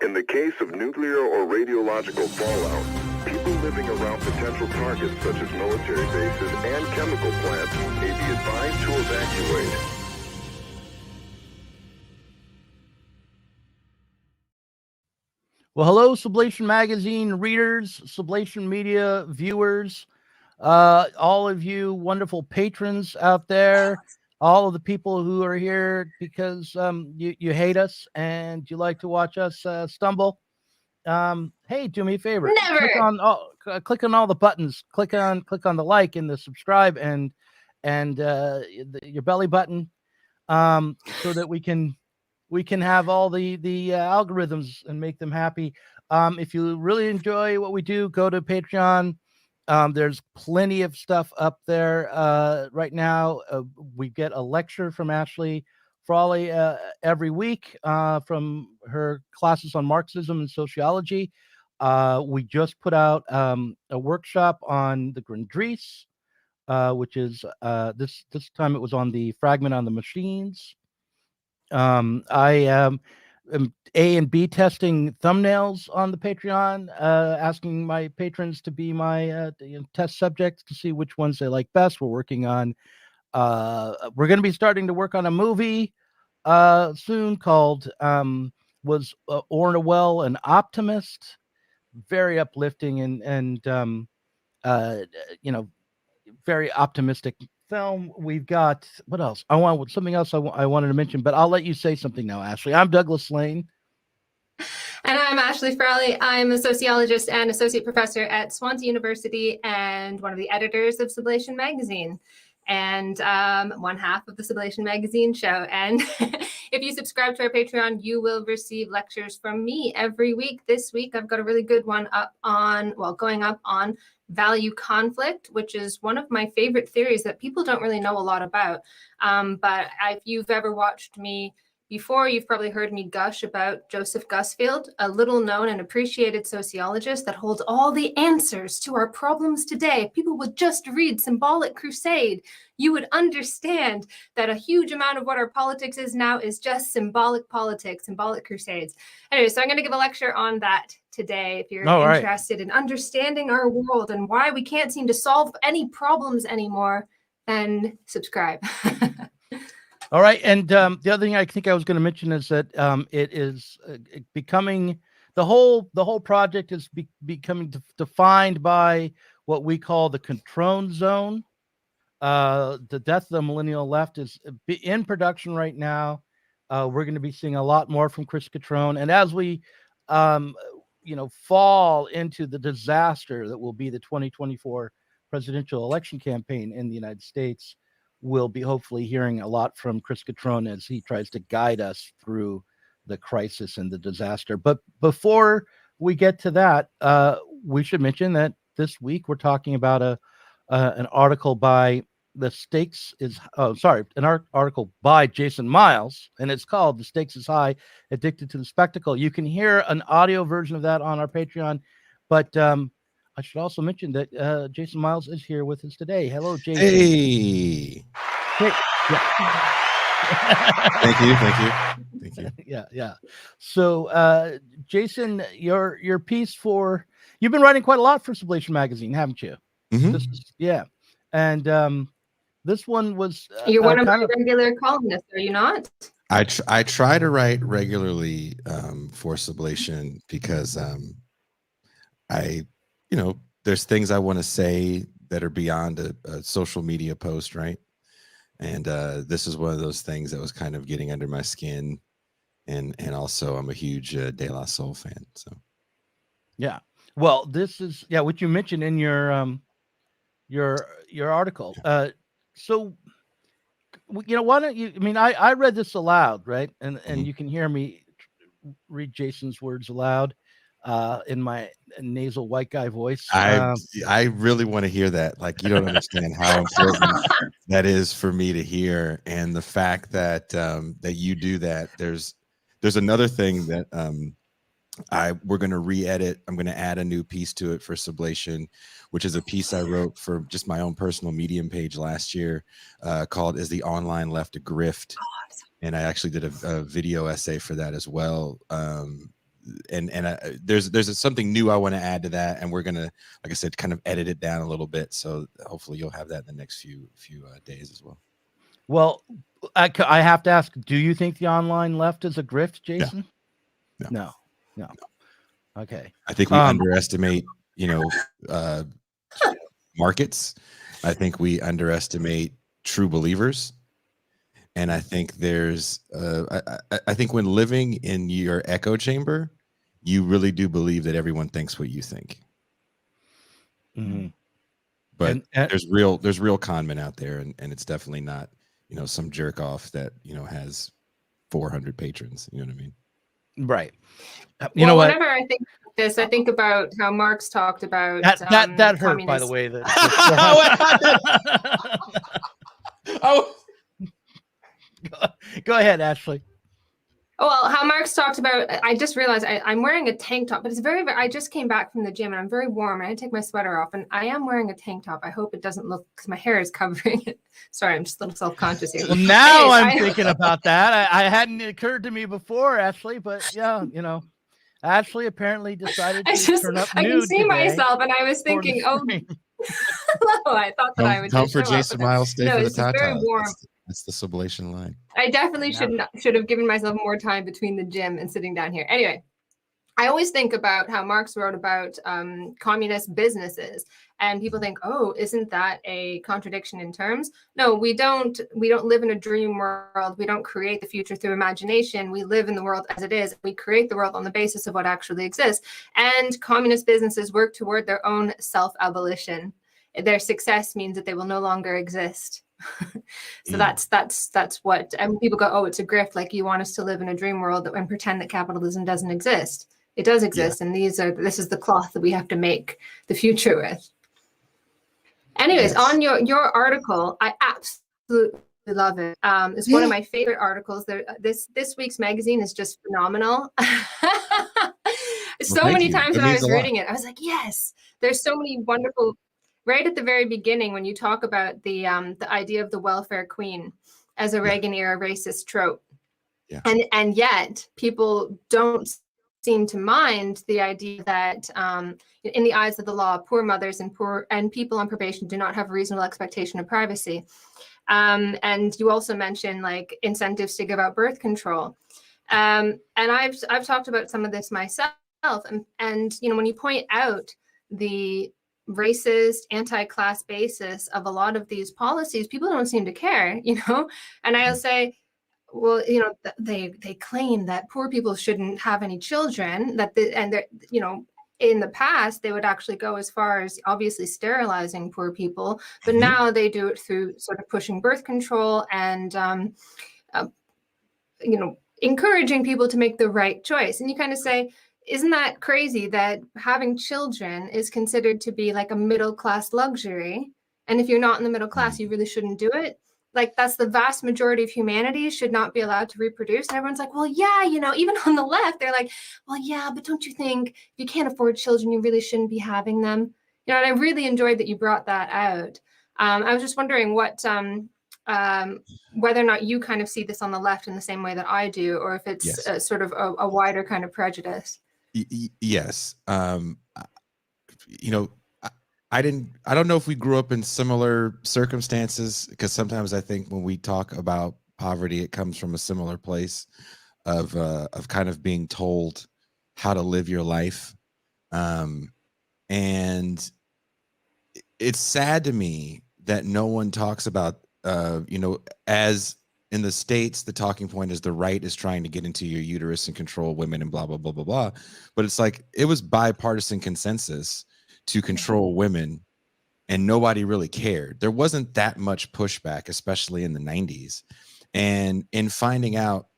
In the case of nuclear or radiological fallout, people living around potential targets such as military bases and chemical plants may be advised to evacuate. Well, hello, Sublation Magazine readers, Sublation Media viewers, all of you wonderful patrons out there, all of the people who are here because you hate us and you like to watch us stumble. Hey, do me a favor. Never. Click on all the buttons. Click on the like and the subscribe and your belly button, so that we can have all the algorithms and make them happy. If you really enjoy what we do, go to Patreon. There's plenty of stuff up there right now. We get a lecture from Ashley Frawley every week from her classes on Marxism and sociology. We just put out a workshop on the Grundrisse, which is this time it was on the fragment on the machines. I am A and B testing thumbnails on the Patreon, asking my patrons to be my test subjects to see which ones they like best. We're working on, we're going to be starting to work on a movie soon called was Orwell an Optimist? Very uplifting and very optimistic film. We've got what else? Something else I wanted to mention, but I'll let you say something now, Ashley. I'm Douglas Lane. And I'm Ashley Frawley. I'm a sociologist and associate professor at Swansea University and one of the editors of Sublation Magazine and one half of the Sublation Magazine show. And if you subscribe to our Patreon, you will receive lectures from me every week. This week, I've got a really good one going up on value conflict, which is one of my favorite theories that people don't really know a lot about. But if you've ever watched me before, you've probably heard me gush about Joseph Gusfield, a little known and appreciated sociologist that holds all the answers to our problems today. If people would just read Symbolic Crusade, you would understand that a huge amount of what our politics is now is just symbolic politics, symbolic crusades. Anyway, so I'm going to give a lecture on that today. If you're interested in understanding our world and why we can't seem to solve any problems anymore, then subscribe. All right, and the other thing I think I was going to mention is that it is becoming the whole project is becoming defined by what we call the control zone. The Death of the Millennial Left is in production right now. We're going to be seeing a lot more from Chris Catrone, and as we fall into the disaster that will be the 2024 presidential election campaign in the United States, we'll be hopefully hearing a lot from Chris Catrone as he tries to guide us through the crisis and the disaster. But before we get to that, we should mention that this week we're talking about an article by an article by Jason Myles, and it's called "The Stakes is High: Addicted to the Spectacle." You can hear an audio version of that on our Patreon, but I should also mention that Jason Myles is here with us today. Hello, Jason. Hey. Yeah. Thank you. Yeah. So, Jason, your piece you've been writing quite a lot for Sublation Magazine, haven't you? Mm-hmm. And this one was you're one of my regular columnists, are you not? I try to write regularly for Sublation because there's things I want to say that are beyond a social media post, right? And this is one of those things that was kind of getting under my skin, and also I'm a huge De La Soul fan. So, yeah. Well, this is what you mentioned in your article. So, why don't you? I mean, I read this aloud, right? And you can hear me read Jason's words aloud in my nasal white guy voice. I really want to hear that. Like, you don't understand how important that is for me to hear, and the fact that that you do that. There's another thing that we're going to re-edit. I'm going to add a new piece to it for Sublation, which is a piece I wrote for just my own personal Medium page last year called "Is the Online Left a Grift?" And I actually did a video essay for that as well. there's something new I want to add to that, and we're gonna, like I said, kind of edit it down a little bit. So hopefully you'll have that in the next few days as well. Well, I have to ask, do you think the online left is a grift, Jason? No. Okay. I think we underestimate, markets. I think we underestimate true believers. And I think there's, I think when living in your echo chamber, you really do believe that everyone thinks what you think. Mm-hmm. But there's real con men out there, and it's definitely not, some jerk off that, has 400 patrons. You know what I mean? Right. You know what? Whenever I think about this, I think about how Marx talked about that hurt, by the way. Go ahead, Ashley. Oh, well, how Marx talked about, I just realized I'm wearing a tank top, but it's very, I just came back from the gym and I'm very warm. And I take my sweater off and I am wearing a tank top. I hope it doesn't look, because my hair is covering it. Sorry, I'm just a little self-conscious here. Well, now I'm thinking about that. I hadn't occurred to me before, Ashley, but yeah, Ashley apparently decided to turn up nude. I can see myself and I was thinking, oh, hello, I thought that I would come for Jason Myles, stay for the Tata. Very warm. That's the Sublation line. I definitely should have given myself more time between the gym and sitting down here. Anyway, I always think about how Marx wrote about communist businesses, and people think, oh, isn't that a contradiction in terms? No, we don't live in a dream world. We don't create the future through imagination. We live in the world as it is. We create the world on the basis of what actually exists. And communist businesses work toward their own self-abolition. Their success means that they will no longer exist. So that's what, and people go, oh, it's a grift. Like, you want us to live in a dream world and pretend that capitalism doesn't exist. It does exist. Yeah. And this is the cloth that we have to make the future with. Anyways, yes. On your article, I absolutely love it. It's one of my favorite articles. This week's magazine is just phenomenal. So many times when I was reading it, I was like, yes, there's so many wonderful. Right at the very beginning, when you talk about the idea of the welfare queen as a Reagan era racist trope, and yet people don't seem to mind the idea that in the eyes of the law, poor mothers and people on probation do not have a reasonable expectation of privacy. And you also mentioned like incentives to give out birth control, and I've talked about some of this myself, and when you point out the racist, anti-class basis of a lot of these policies, people don't seem to care, and I'll say, well, they claim that poor people shouldn't have any children, in the past they would actually go as far as obviously sterilizing poor people, but now they do it through sort of pushing birth control and encouraging people to make the right choice. And you kind of say, isn't that crazy that having children is considered to be like a middle class luxury? And if you're not in the middle class, you really shouldn't do it. Like, that's the vast majority of humanity should not be allowed to reproduce. And everyone's like, well, yeah, even on the left, they're like, well, yeah, but don't you think if you can't afford children, you really shouldn't be having them? And I really enjoyed that you brought that out. I was just wondering what, whether or not you kind of see this on the left in the same way that I do, or if it's sort of a wider kind of prejudice. Yes. I don't know if we grew up in similar circumstances, because sometimes I think when we talk about poverty, it comes from a similar place of kind of being told how to live your life. And it's sad to me that no one talks about, as in the States, the talking point is the right is trying to get into your uterus and control women and blah, blah, blah, blah, blah. But it's like, it was bipartisan consensus to control women, and nobody really cared. There wasn't that much pushback, especially in the 90s. And in finding out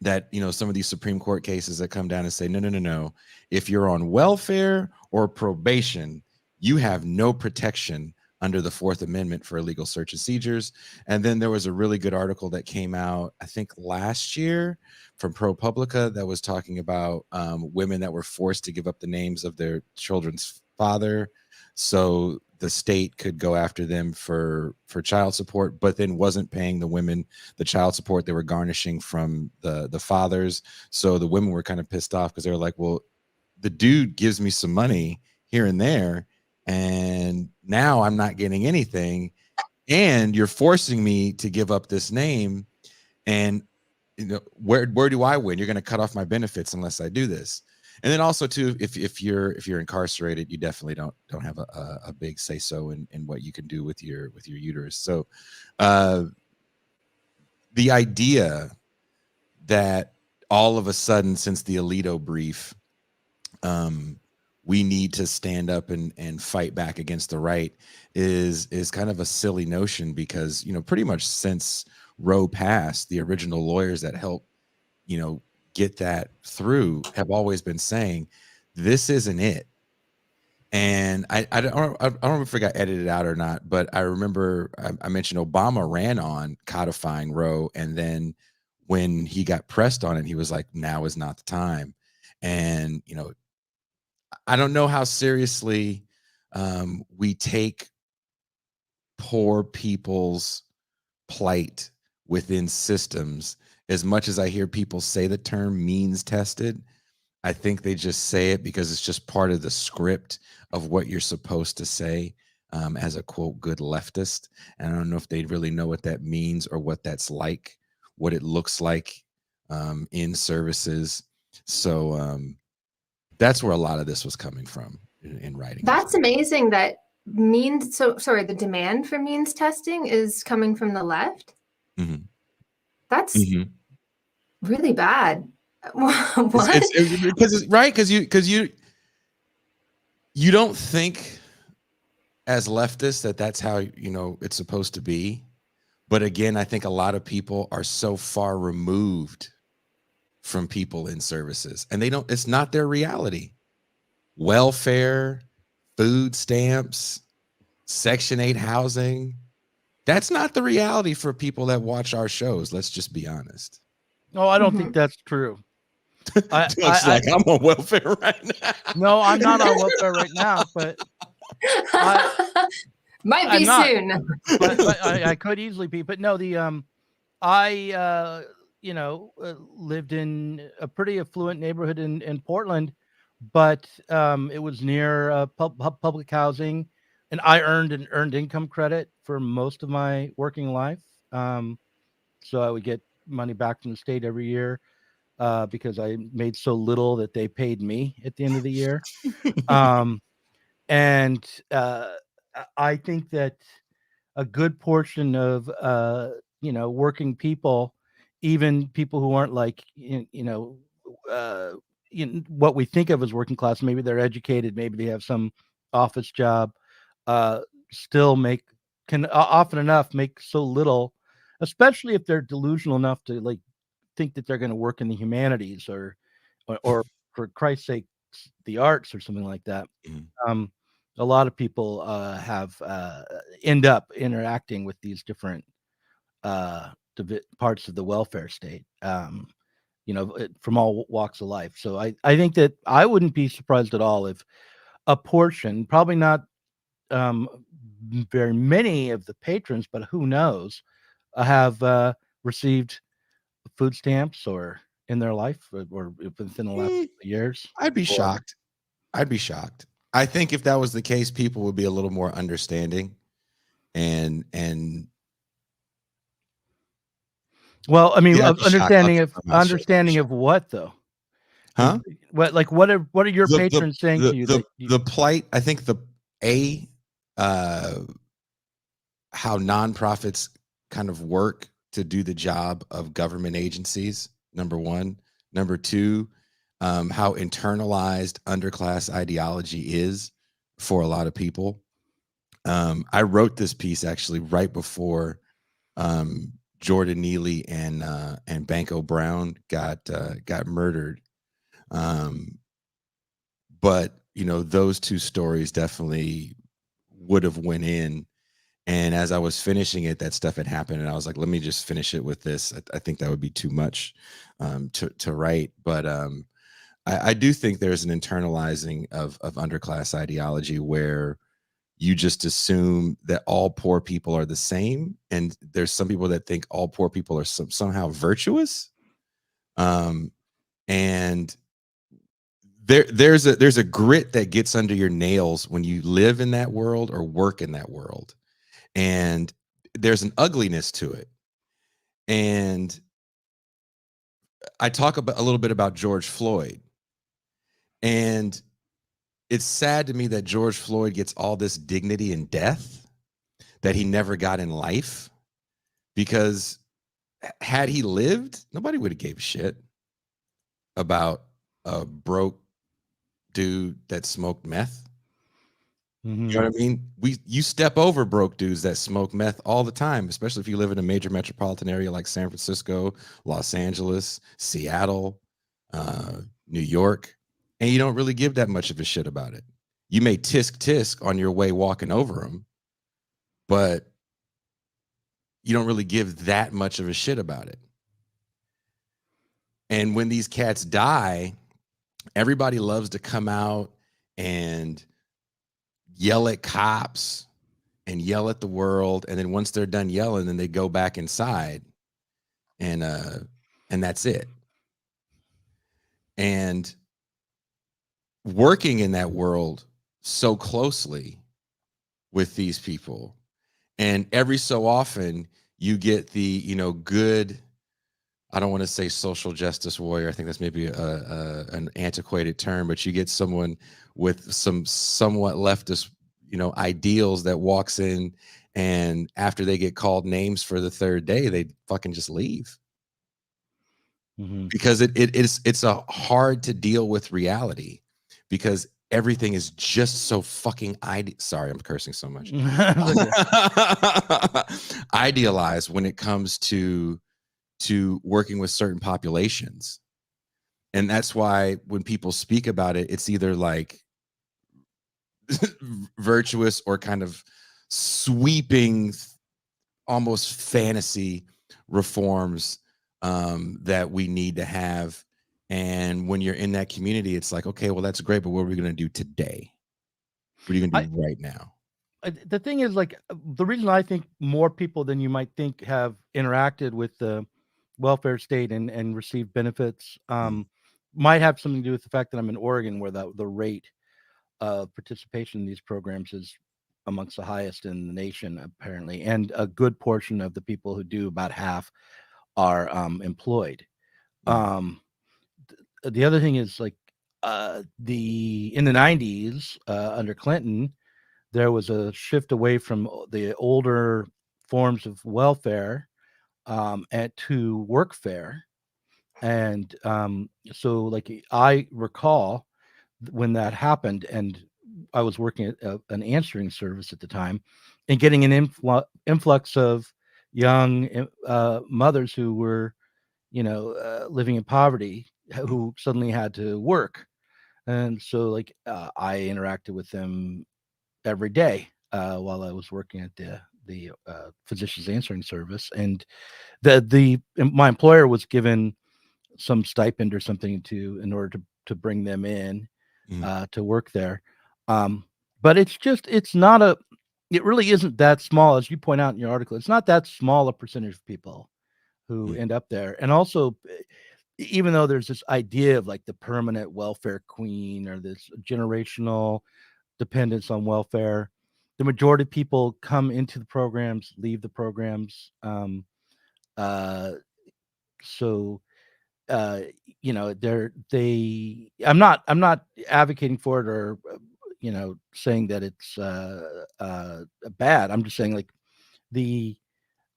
that, some of these Supreme Court cases that come down and say, no, if you're on welfare or probation, you have no protection under the Fourth Amendment for illegal search and seizures. And then there was a really good article that came out, I think last year, from ProPublica that was talking about women that were forced to give up the names of their children's father so the state could go after them for child support, but then wasn't paying the women the child support they were garnishing from the fathers. So the women were kind of pissed off because they were like, well, the dude gives me some money here and there, and now I'm not getting anything, and you're forcing me to give up this name, and where do I win? You're going to cut off my benefits unless I do this. And then also too, if you're incarcerated, you definitely don't have a big say so in what you can do with your uterus. So the idea that all of a sudden, since the Alito brief, we need to stand up and fight back against the right is kind of a silly notion, because pretty much since Roe passed, the original lawyers that helped get that through have always been saying this isn't it. And I don't know if it got edited out or not, but I remember I mentioned Obama ran on codifying Roe, and then when he got pressed on it, he was like, now is not the time. And I don't know how seriously we take poor people's plight within systems. As much as I hear people say the term means tested, I think they just say it because it's just part of the script of what you're supposed to say as a quote good leftist. And I don't know if they really know what that means or what that's like, what it looks like in services. So that's where a lot of this was coming from in writing. That's amazing. That the demand for means testing is coming from the left. Mm-hmm. That's really bad. What? Because you don't think as leftists that's how it's supposed to be. But again, I think a lot of people are so far removed from people in services, and it's not their reality. Welfare, food stamps, Section 8 housing, that's not the reality for people that watch our shows. Let's just be honest. No, I don't think that's true. I'm on welfare right now. No, I'm not on welfare right now, but might be soon. But I could easily be. But no, I lived in a pretty affluent neighborhood in Portland, but it was near public housing, and I earned an earned income credit for most of my working life. So I would get money back from the state every year because I made so little that they paid me at the end of the year. And I think that a good portion of working people, even people who aren't like what we think of as working class, maybe they're educated, maybe they have some office job, still can often enough make so little, especially if they're delusional enough to like think that they're going to work in the humanities or for Christ's sake, the arts or something like that. A lot of people end up interacting with these different parts of the welfare state, from all walks of life. So I think that I wouldn't be surprised at all if a portion, probably not very many of the patrons, but who knows, have received food stamps or in their life or within the last years. I'd be shocked. I think if that was the case, people would be a little more understanding and well, I mean, understanding of what though? Huh? What are your patrons saying to you? The plight, I think how nonprofits kind of work to do the job of government agencies, number one. Number two, how internalized underclass ideology is for a lot of people. I wrote this piece actually right before Jordan Neely and Banco Brown got murdered. But those two stories definitely would have went in. And as I was finishing it, that stuff had happened, and I was like, let me just finish it with this. I think that would be too much to write. But I do think there's an internalizing of underclass ideology where you just assume that all poor people are the same, and there's some people that think all poor people are somehow virtuous. And there's a grit that gets under your nails when you live in that world or work in that world, and there's an ugliness to it. And I talk about a little bit about George Floyd, and it's sad to me that George Floyd gets all this dignity in death that he never got in life, because had he lived, nobody would have gave a shit about a broke dude that smoked meth. Mhm. You know what I mean? You step over broke dudes that smoke meth all the time, especially if you live in a major metropolitan area like San Francisco, Los Angeles, Seattle, New York, and you don't really give that much of a shit about it. You may tisk tisk on your way walking over them, but you don't really give that much of a shit about it. And when these cats die, everybody loves to come out and yell at cops and yell at the world, and then once they're done yelling, then they go back inside, and that's it. And working in that world so closely with these people, and every so often you get the good, I don't want to say social justice warrior, I think that's maybe an antiquated term, but you get someone with some somewhat leftist ideals that walks in, and after they get called names for the third day, they fucking just leave. Mhm. Because it's a hard to deal with reality, because everything is just so fucking sorry, I'm cursing so much. Idealized when it comes to working with certain populations. And that's why when people speak about it, it's either like virtuous or kind of sweeping, almost fantasy reforms that we need to have. And when you're in that community, it's like, okay, well, that's great, but what are we going to do today? What are you going to do right now? The thing is, like, the reason I think more people than you might think have interacted with the welfare state and received benefits might have something to do with the fact that I'm in Oregon, where the rate of participation in these programs is amongst the highest in the nation, apparently, and a good portion of the people who do, about half, are employed. The other thing is, like, in the 90s, under Clinton, there was a shift away from the older forms of welfare and to workfare. And so, like, I recall when that happened, and I was working at an answering service at the time, and getting an influx of young mothers who were, living in poverty, who suddenly had to work. And so, like, I interacted with them every day while I was working at the physician's answering service, and my employer was given some stipend or something in order to bring them in to work there. But it really isn't that small, as you point out in your article. It's not that small a percentage of people who end up there. And also, even though there's this idea of, like, the permanent welfare queen or this generational dependence on welfare, the majority of people come into the programs, leave the programs. Uh, so uh, I'm not advocating for it, or saying that it's bad. I'm just saying, like,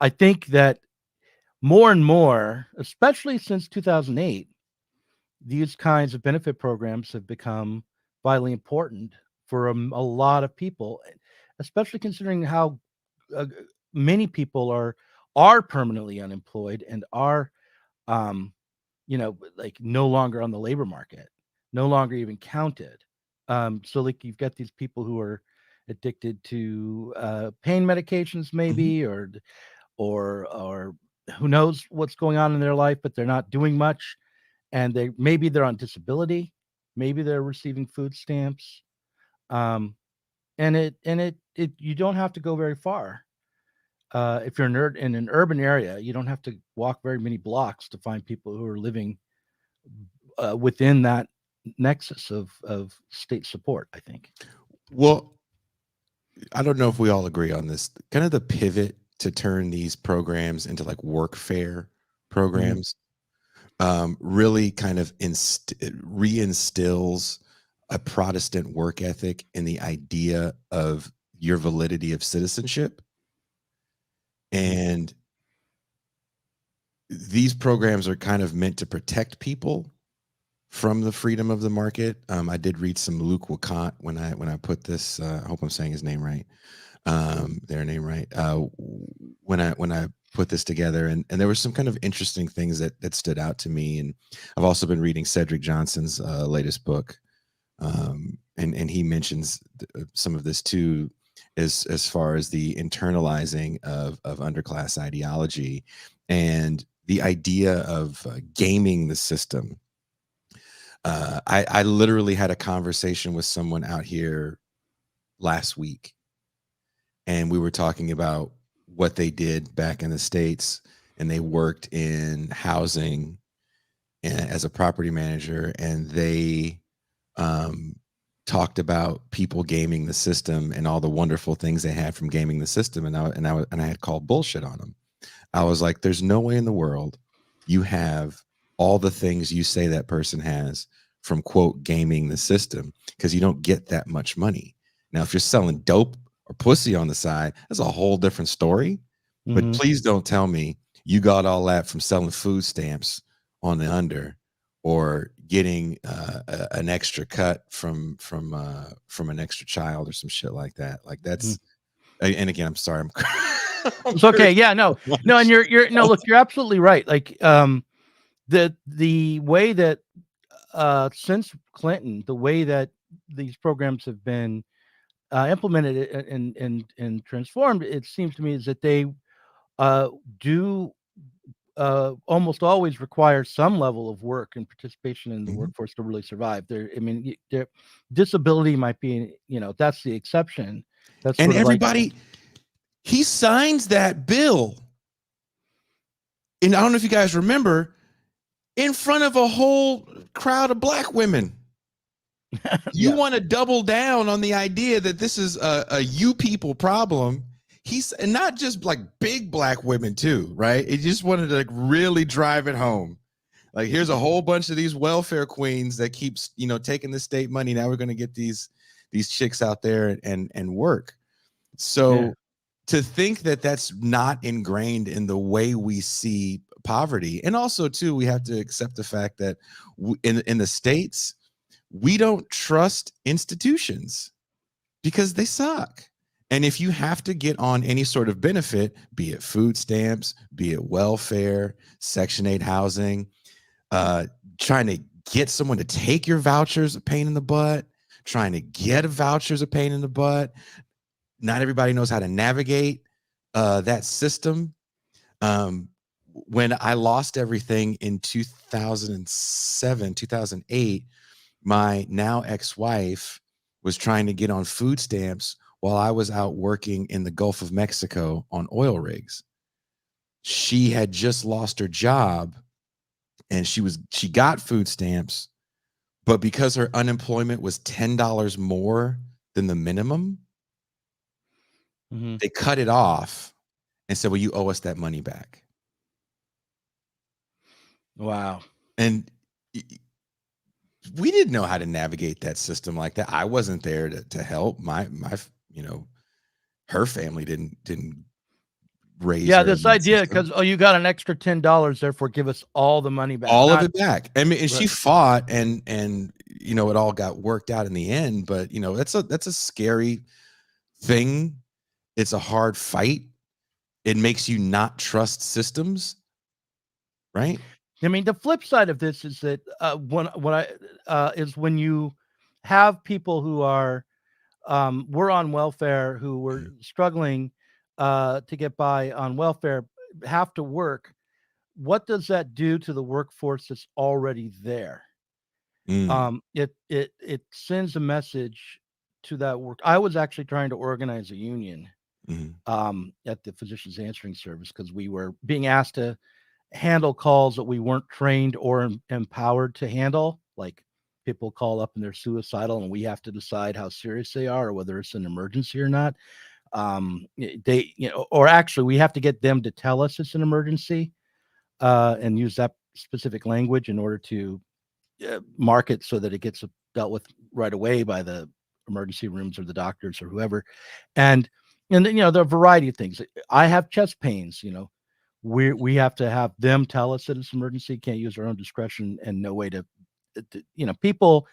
I think that more and more, especially since 2008, these kinds of benefit programs have become vitally important for a lot of people, especially considering how uh, many people are permanently unemployed and are, like, no longer on the labor market, no longer even counted. So, like, you've got these people who are addicted to pain medications, maybe, or who knows what's going on in their life, but they're not doing much, and they're on disability, maybe they're receiving food stamps, and it you don't have to go very far. If you're in an urban area, you don't have to walk very many blocks to find people who are living within that nexus of state support, I think. Well, I don't know if we all agree on this. Kind of the pivot to turn these programs into like workfare programs really kind of reinstills a Protestant work ethic in the idea of your validity of citizenship. And these programs are kind of meant to protect people from the freedom of the market. I did read some Luc Wacant when I put this. I hope I'm saying his name right. Their name right. When I put this together, and there were some kind of interesting things that stood out to me. And I've also been reading Cedric Johnson's latest book, and he mentions some of this too, as far as the internalizing of underclass ideology and the idea of gaming the system. I literally had a conversation with someone out here last week, and we were talking about what they did back in the States, and they worked in housing as a property manager, and they talked about people gaming the system and all the wonderful things they had from gaming the system, and I had called bullshit on them. I was like, there's no way in the world you have all the things you say that person has from, quote, gaming the system, because you don't get that much money. Now, if you're selling dope or pussy on the side, that's a whole different story. But please don't tell me you got all that from selling food stamps on the under, or getting an extra cut from an extra child or some shit like that. Like that's, and again, I'm sorry, it's okay. Yeah, no, and you're no, look, you're absolutely right. Like the way that since Clinton, the way that these programs have been implemented and transformed, it seems to me, is that they do almost always require some level of work and participation in the workforce to really survive. Their disability might be, that's the exception. That's and sort of everybody. like, he signs that bill, and I don't know if you guys remember, in front of a whole crowd of black women. You want to double down on the idea that this is a you people problem. He's, and not just like big black women too, right? He just wanted to like really drive it home. Like, here's a whole bunch of these welfare queens that keeps, taking the state money. Now we're going to get these chicks out there and work. So to think that that's not ingrained in the way we see poverty. And also too, we have to accept the fact that in the States, we don't trust institutions because they suck. And if you have to get on any sort of benefit, be it food stamps, be it welfare, Section 8 housing, trying to get someone to take your vouchers, a pain in the butt, trying to get a voucher's a pain in the butt. Not everybody knows how to navigate that system. When I lost everything in 2007, 2008, my now ex-wife was trying to get on food stamps while I was out working in the Gulf of Mexico on oil rigs. She had just lost her job, and she got food stamps, but because her unemployment was $10 more than the minimum, they cut it off and said, well, you owe us that money back. Wow. And we didn't know how to navigate that system like that. I wasn't there to help. My her family didn't raise. Yeah, this idea, because you got an extra $10, therefore give us all the money back. All of it back. I mean, and she fought, and it all got worked out in the end. But that's a scary thing. It's a hard fight. It makes you not trust systems, right? I mean, the flip side of this is that when you have people who were on welfare, who were struggling to get by on welfare, have to work. What does that do to the workforce that's already there? It sends a message to that work. I was actually trying to organize a union at the Physicians Answering Service because we were being asked to handle calls that we weren't trained or empowered to handle. Like people call up and they're suicidal, and we have to decide how serious they are or whether it's an emergency or not. They, or actually, we have to get them to tell us it's an emergency and use that specific language in order to mark it so that it gets dealt with right away by the emergency rooms or the doctors or whoever. And then, there are a variety of things. I have chest pains, we have to have them tell us that it's an emergency, can't use our own discretion, and no way to people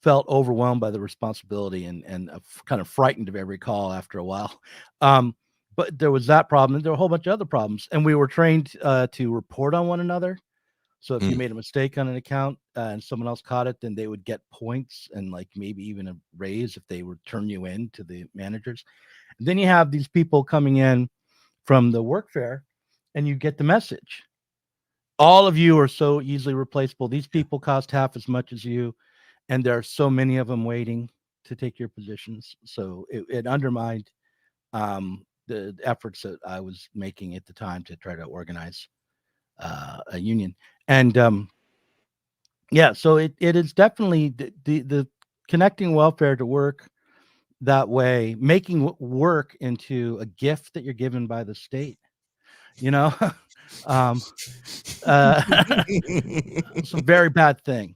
felt overwhelmed by the responsibility and kind of frightened of every call after a while. But there was that problem, and there were a whole bunch of other problems, and we were trained to report on one another. So if you made a mistake on an account and someone else caught it, then they would get points and like maybe even a raise if they would turn you in to the managers. And then you have these people coming in from the work fair, and you get the message. All of you are so easily replaceable. These people cost half as much as you, and there are so many of them waiting to take your positions. So it undermined the efforts that I was making at the time to try to organize a union. And so it is definitely the connecting welfare to work that way, making work into a gift that you're given by the state. It's a very bad thing.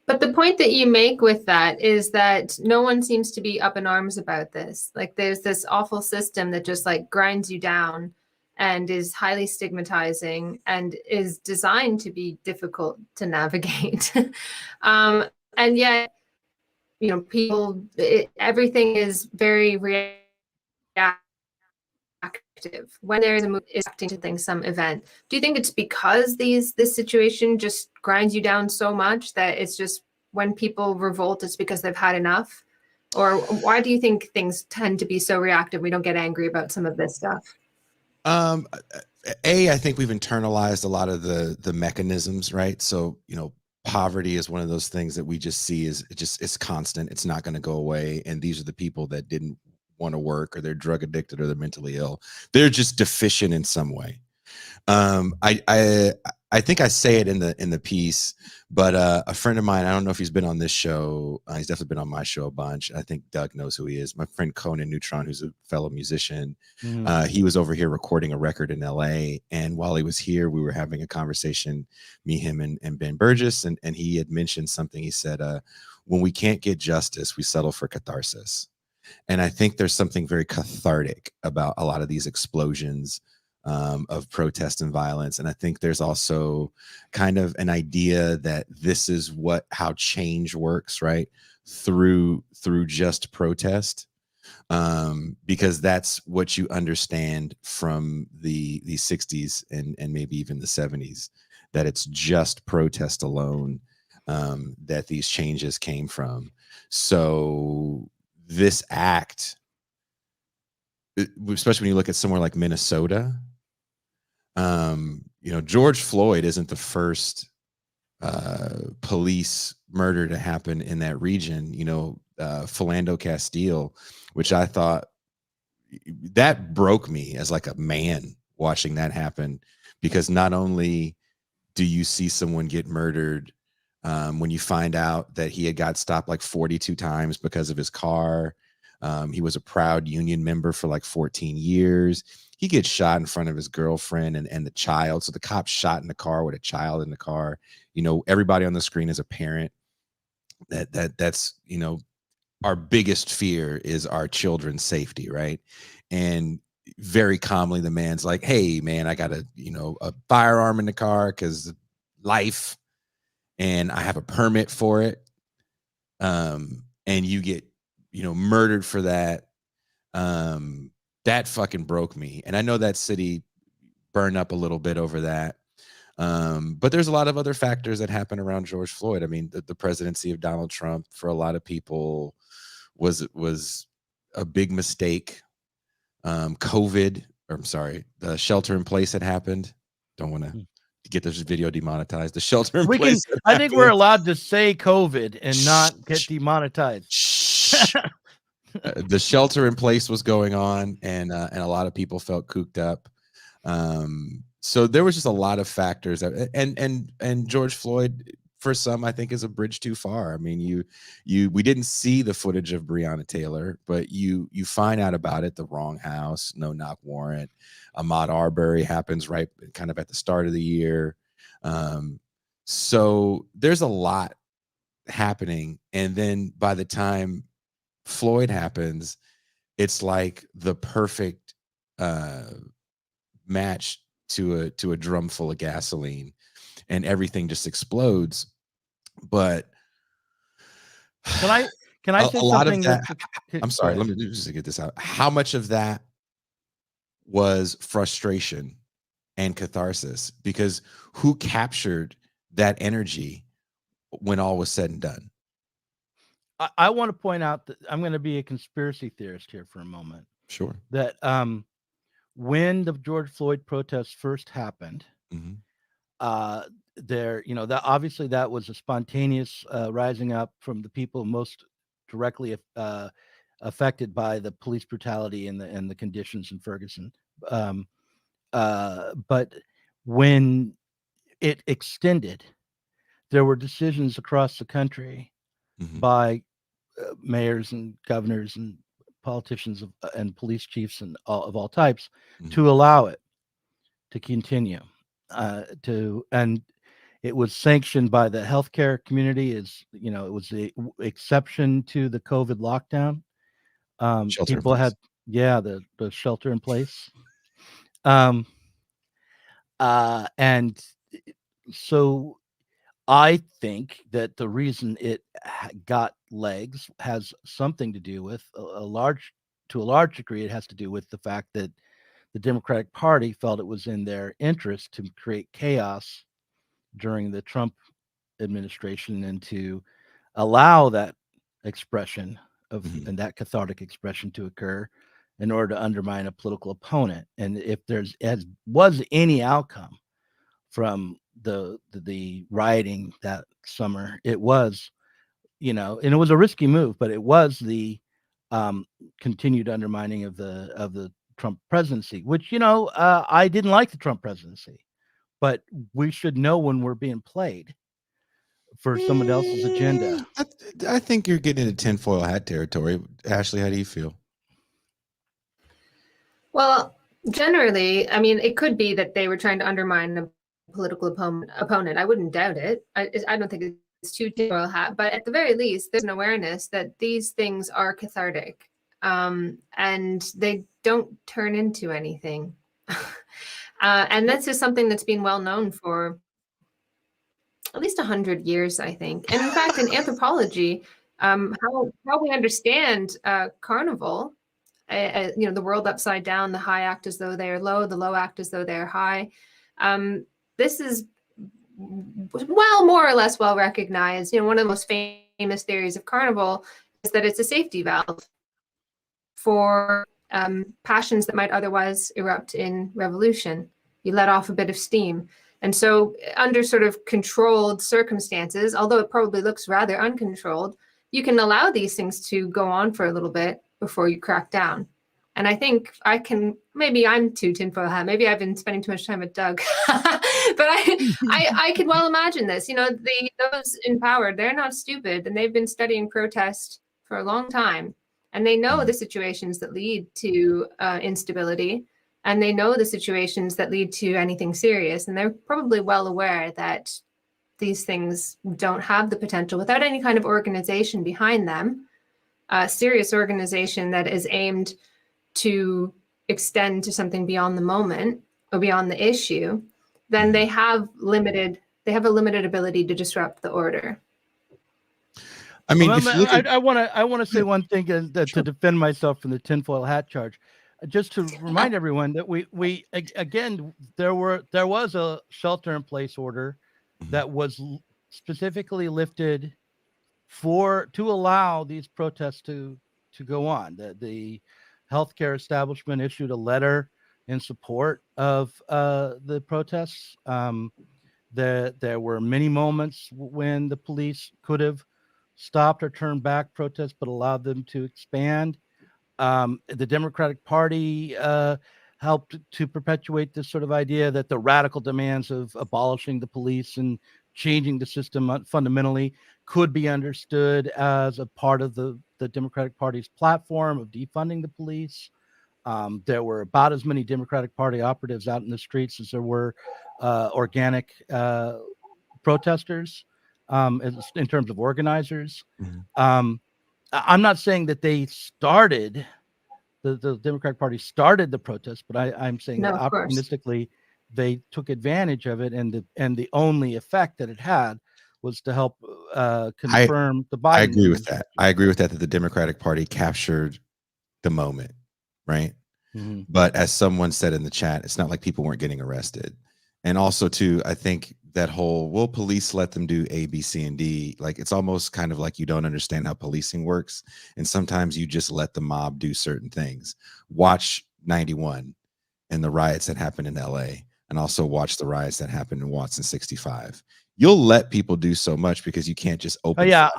But the point that you make with that is that no one seems to be up in arms about this. Like there's this awful system that just like grinds you down and is highly stigmatizing and is designed to be difficult to navigate. And yet, people, everything is very reactive. When there is a move is acting to things, some event. Do you think it's because this situation just grinds you down so much that it's just when people revolt, it's because they've had enough? Or why do you think things tend to be so reactive? We don't get angry about some of this stuff. I think we've internalized a lot of the mechanisms, right? So, poverty is one of those things that we just see it's constant. It's not going to go away. And these are the people that didn't want to work, or they're drug addicted, or they're mentally ill. They're just deficient in some way. I think I say it in the piece, but a friend of mine, I don't know if he's been on this show. He's definitely been on my show a bunch. I think Doug knows who he is. My friend Conan Neutron, who's a fellow musician. He was over here recording a record in LA. And while he was here, we were having a conversation, me, him, and Ben Burgess. And he had mentioned something. He said, when we can't get justice, we settle for catharsis. And I think there's something very cathartic about a lot of these explosions of protest and violence. And I think there's also kind of an idea that this is how change works, right? Through just protest, because that's what you understand from the 60s and maybe even the 70s, that it's just protest alone that these changes came from. So this act, especially when you look at somewhere like Minnesota, George Floyd isn't the first police murder to happen in that region. Philando Castile, which I thought that broke me as like a man watching that happen, because not only do you see someone get murdered when you find out that he had got stopped like 42 times because of his car. He was a proud union member for like 14 years. He gets shot in front of his girlfriend and the child. So the cop shot in the car with a child in the car. Everybody on the screen is a parent. That's our biggest fear is our children's safety, right? And very calmly, the man's like, "Hey, man, I got a firearm in the car because life, and I have a permit for it." And you get murdered for that. That fucking broke me. And I know that city burned up a little bit over that. But there's a lot of other factors that happen around George Floyd. I mean, the presidency of Donald Trump for a lot of people was a big mistake. The shelter in place had happened. Don't want to get this video demonetized. The shelter in We can. place. I think we're allowed to say COVID and not get demonetized. The shelter in place was going on, and a lot of people felt cooped up. So there was just a lot of factors that, and George Floyd, for some, I think, is a bridge too far. I mean, we didn't see the footage of Breonna Taylor, but you find out about it, the wrong house, no knock warrant. Ahmaud Arbery happens right kind of at the start of the year. So there's a lot happening. And then by the time Floyd happens, it's like the perfect match to a drum full of gasoline, and everything just explodes. But can I say a lot of something? that, I'm sorry, let me just get this out. How much of that was frustration and catharsis? Because who captured that energy when all was said and done? I want to point out that I'm going to be a conspiracy theorist here for a moment. Sure. That when the George Floyd protests first happened, there, that obviously that was a spontaneous rising up from the people most directly affected by the police brutality and the conditions in Ferguson. But when it extended, there were decisions across the country by mayors and governors and politicians and police chiefs and of all types to allow it to continue. And it was sanctioned by the healthcare community. It was the exception to the COVID lockdown. People had, the shelter in place. And so I think that the reason it got legs has something to do with to a large degree. It has to do with the fact that the Democratic Party felt it was in their interest to create chaos during the Trump administration and to allow that expression and that cathartic expression to occur in order to undermine a political opponent. And if was any outcome from the rioting that summer, it was, and it was a risky move, but it was the continued undermining of the Trump presidency, which, I didn't like the Trump presidency, but we should know when we're being played for someone else's agenda. I think you're getting into tinfoil hat territory. Ashley, how do you feel? Well, generally, I mean, it could be that they were trying to undermine a political opponent. I wouldn't doubt it. I don't think it's too tinfoil hat, but at the very least, there's an awareness that these things are cathartic, and they don't turn into anything. And that's just something that's been well known for at least 100 years, I think. And in fact, in anthropology, how we understand carnival, the world upside down, the high act as though they are low, the low act as though they are high. This is more or less well recognized. One of the most famous theories of carnival is that it's a safety valve for passions that might otherwise erupt in revolution. You let off a bit of steam. And so under sort of controlled circumstances, although it probably looks rather uncontrolled, you can allow these things to go on for a little bit before you crack down. And I think maybe I'm too tinfoil hat. Maybe I've been spending too much time with Doug, but I could well imagine this. Those in power, they're not stupid, and they've been studying protest for a long time. And they know the situations that lead to instability, and they know the situations that lead to anything serious. And they're probably well aware that these things don't have the potential without any kind of organization behind them, a serious organization that is aimed to extend to something beyond the moment or beyond the issue. Then they have a limited ability to disrupt the order. I mean, I want to say one thing to defend myself from the tinfoil hat charge, just to remind everyone that we again there was a shelter-in-place order that was specifically lifted to allow these protests to go on. The healthcare establishment issued a letter in support of the protests. There were many moments when the police could have stopped or turned back protests, but allowed them to expand. The Democratic Party helped to perpetuate this sort of idea that the radical demands of abolishing the police and changing the system fundamentally could be understood as a part of the Democratic Party's platform of defunding the police. There were about as many Democratic Party operatives out in the streets as there were organic protesters in terms of organizers. I'm not saying that they started, the Democratic Party started the protest, but I'm saying No, that of course. opportunistically they took advantage of it, and the only effect that it had was to help confirm the Biden. I agree with that. I agree with that the Democratic Party captured the moment, right? Mm-hmm. But as someone said in the chat, it's not like people weren't getting arrested. And also, too, I think that whole, will police let them do A, B, C, and D? Like, it's almost kind of like you don't understand how policing works. And sometimes you just let the mob do certain things. Watch 91 and the riots that happened in LA, and also watch the riots that happened in Watson 65. You'll let people do so much because you can't just open. Yeah,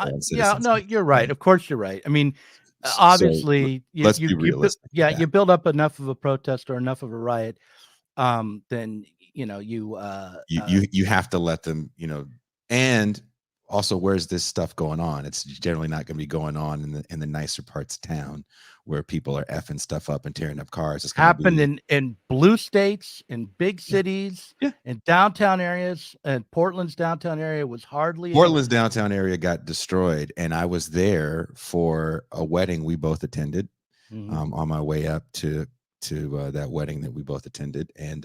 no, you're right. Of course, you're right. I mean, obviously, let's be realistic. You build up enough of a protest or enough of a riot, then you have to let them, and also, where's this stuff going on? It's generally not going to be going on in the nicer parts of town where people are effing stuff up and tearing up cars. It's happened in blue states, in big cities, in downtown areas, and Portland's downtown area was hardly. Portland's downtown area got destroyed, and I was there for a wedding we both attended. On my way up to that wedding that we both attended, and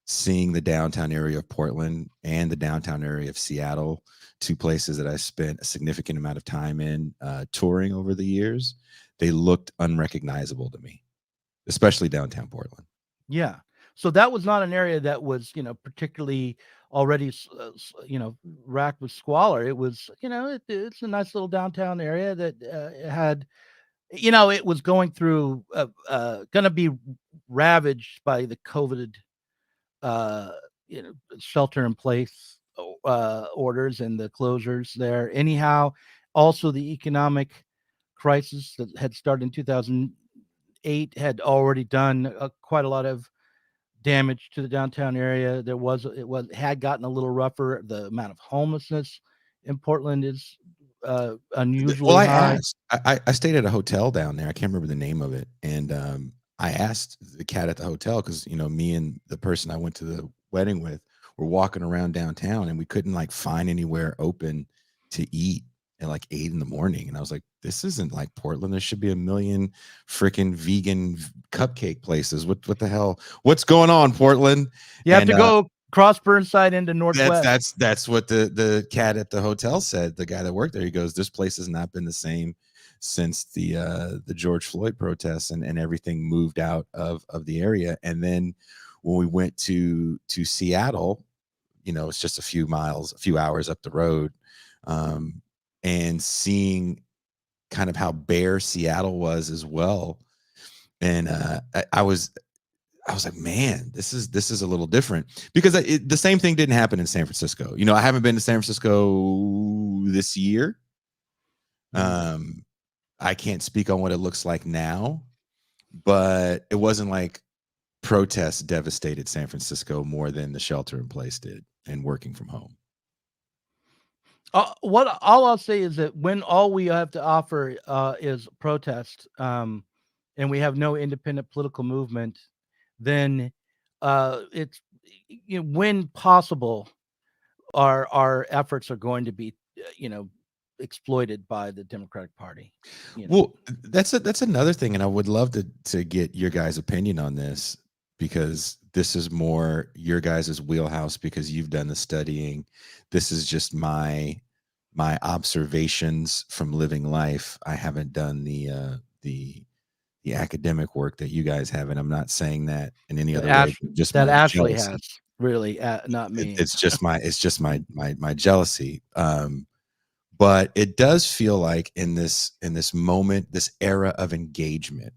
seeing the downtown area of Portland and the downtown area of Seattle, two places that I spent a significant amount of time in touring over the years, they looked unrecognizable to me, especially downtown Portland. Yeah. So that was not an area that was, particularly already, racked with squalor. It was, it's a nice little downtown area that had, it was going through, going to be ravaged by the COVID, shelter in place orders and the closures there. Anyhow, also the economic crisis that had started in 2008 had already done quite a lot of damage to the downtown area. It had gotten a little rougher. The amount of homelessness in Portland is unusually high. I stayed at a hotel down there. I can't remember the name of it, and I asked the cat at the hotel because me and the person I went to the wedding with were walking around downtown, and we couldn't find anywhere open to eat at 8 in the morning. And I was like, this isn't like Portland. There should be a million freaking vegan cupcake places. What the hell? What's going on, Portland? You have to go cross Burnside into Northwest. That's what the cat at the hotel said. The guy that worked there, he goes, this place has not been the same since the George Floyd protests, and everything moved out of the area. And then when we went to Seattle, it's just a few hours up the road, and seeing kind of how bare Seattle was as well. And I was like, man, this is a little different, because the same thing didn't happen in San Francisco. I haven't been to San Francisco this year. I can't speak on what it looks like now, but it wasn't like protests devastated San Francisco more than the shelter in place did and working from home. What all I'll say is that when all we have to offer is protest, and we have no independent political movement, then it's when possible, our efforts are going to be exploited by the Democratic Party. Well, that's another thing, and I would love to get your guys' opinion on this, because this is more your guys' wheelhouse because you've done the studying. This is just my observations from living life. I haven't done the academic work that you guys have, and I'm not saying that in any other way. Just that Ashley jealousy. Has really not me. It's just my jealousy. But it does feel like in this moment, this era of engagement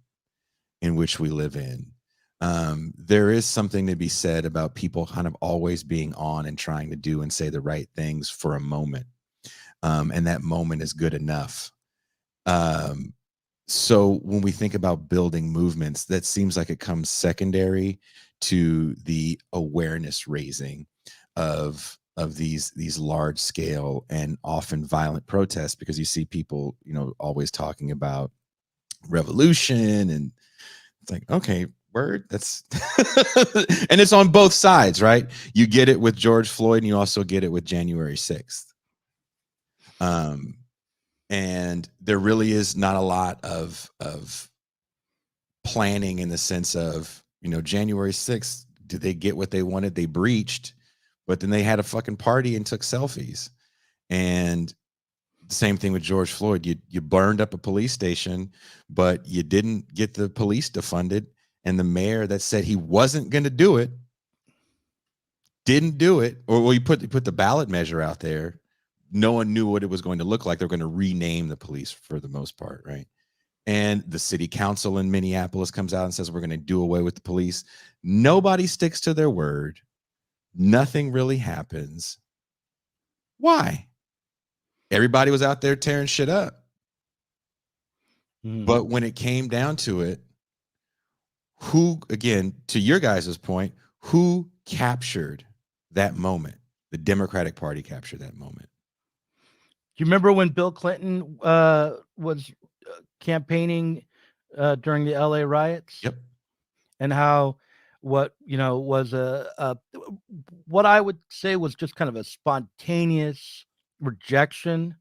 in which we live in, there is something to be said about people kind of always being on and trying to do and say the right things for a moment. And that moment is good enough. So when we think about building movements, that seems like it comes secondary to the awareness raising of these large scale and often violent protests, because you see people, always talking about revolution, and it's like, okay, word, that's and it's on both sides, right? You get it with George Floyd, and you also get it with January 6th. And there really is not a lot of planning in the sense of, January 6th, did they get what they wanted? They breached, but then they had a fucking party and took selfies. And same thing with George Floyd. You burned up a police station, but you didn't get the police defunded. And the mayor that said he wasn't going to do it didn't do it. Or well, you put the ballot measure out there. No one knew what it was going to look like. They're going to rename the police for the most part, right? And the city council in Minneapolis comes out and says, we're going to do away with the police. Nobody sticks to their word. Nothing really happens. Why? Everybody was out there tearing shit up. But when it came down to it, who, again, to your guys' point, who captured that moment? The Democratic Party captured that moment. Do you remember when Bill Clinton was campaigning during the LA riots? Yep. And how what was what I would say was just kind of a spontaneous rejection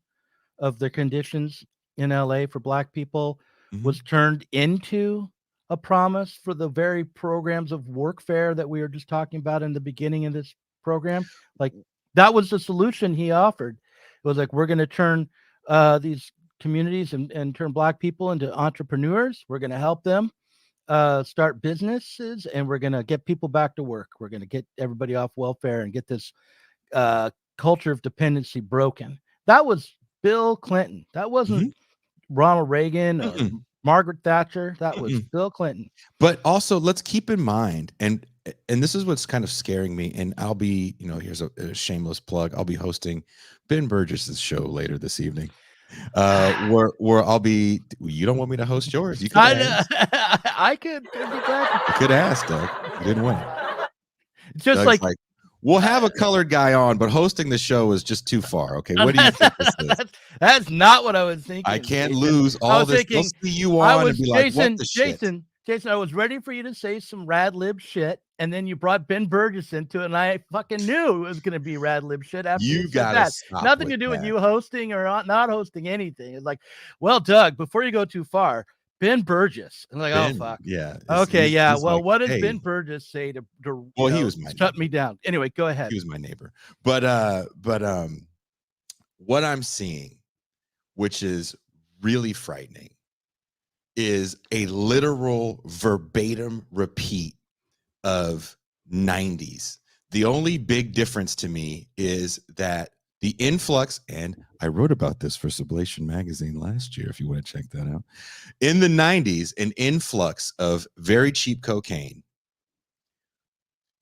of the conditions in LA for Black people was turned into a promise for the very programs of workfare that we were just talking about in the beginning of this program. Like, that was the solution he offered. It was like, we're going to turn these communities and turn Black people into entrepreneurs. We're going to help them start businesses, and we're going to get people back to work. We're going to get everybody off welfare and get this culture of dependency broken. That was Bill Clinton. That wasn't Ronald Reagan or Margaret Thatcher. That was Bill Clinton. But also, let's keep in mind, and this is what's kind of scaring me, and I'll be, here's a shameless plug. I'll be hosting Ben Burgess's show later this evening. Where I'll be. You don't want me to host yours? You could ask. I could be glad. You could ask, Doug. You didn't win. Just Doug's like we'll have a colored guy on, but hosting the show is just too far. Okay, what do you think this is? That's not what I was thinking. I can't lose all this. They'll see you on and be like, what the shit? Jason, I was ready for you to say some rad lib shit, and then you brought Ben Burgess into it, and I fucking knew it was going to be rad lib shit after you said that. Nothing to do with you hosting or not hosting anything. It's like, well, Doug, before you go too far, Ben Burgess. I'm like, Ben, oh fuck. Yeah. Okay. Yeah. Well, like, what does Ben Burgess say to well, he was my shut neighbor. Me down. Anyway, go ahead. He was my neighbor. But what I'm seeing, which is really frightening, is a literal verbatim repeat of 90s. The only big difference to me is that the influx, and I wrote about this for Sublation Magazine last year, if you want to check that out. In the 90s, an influx of very cheap cocaine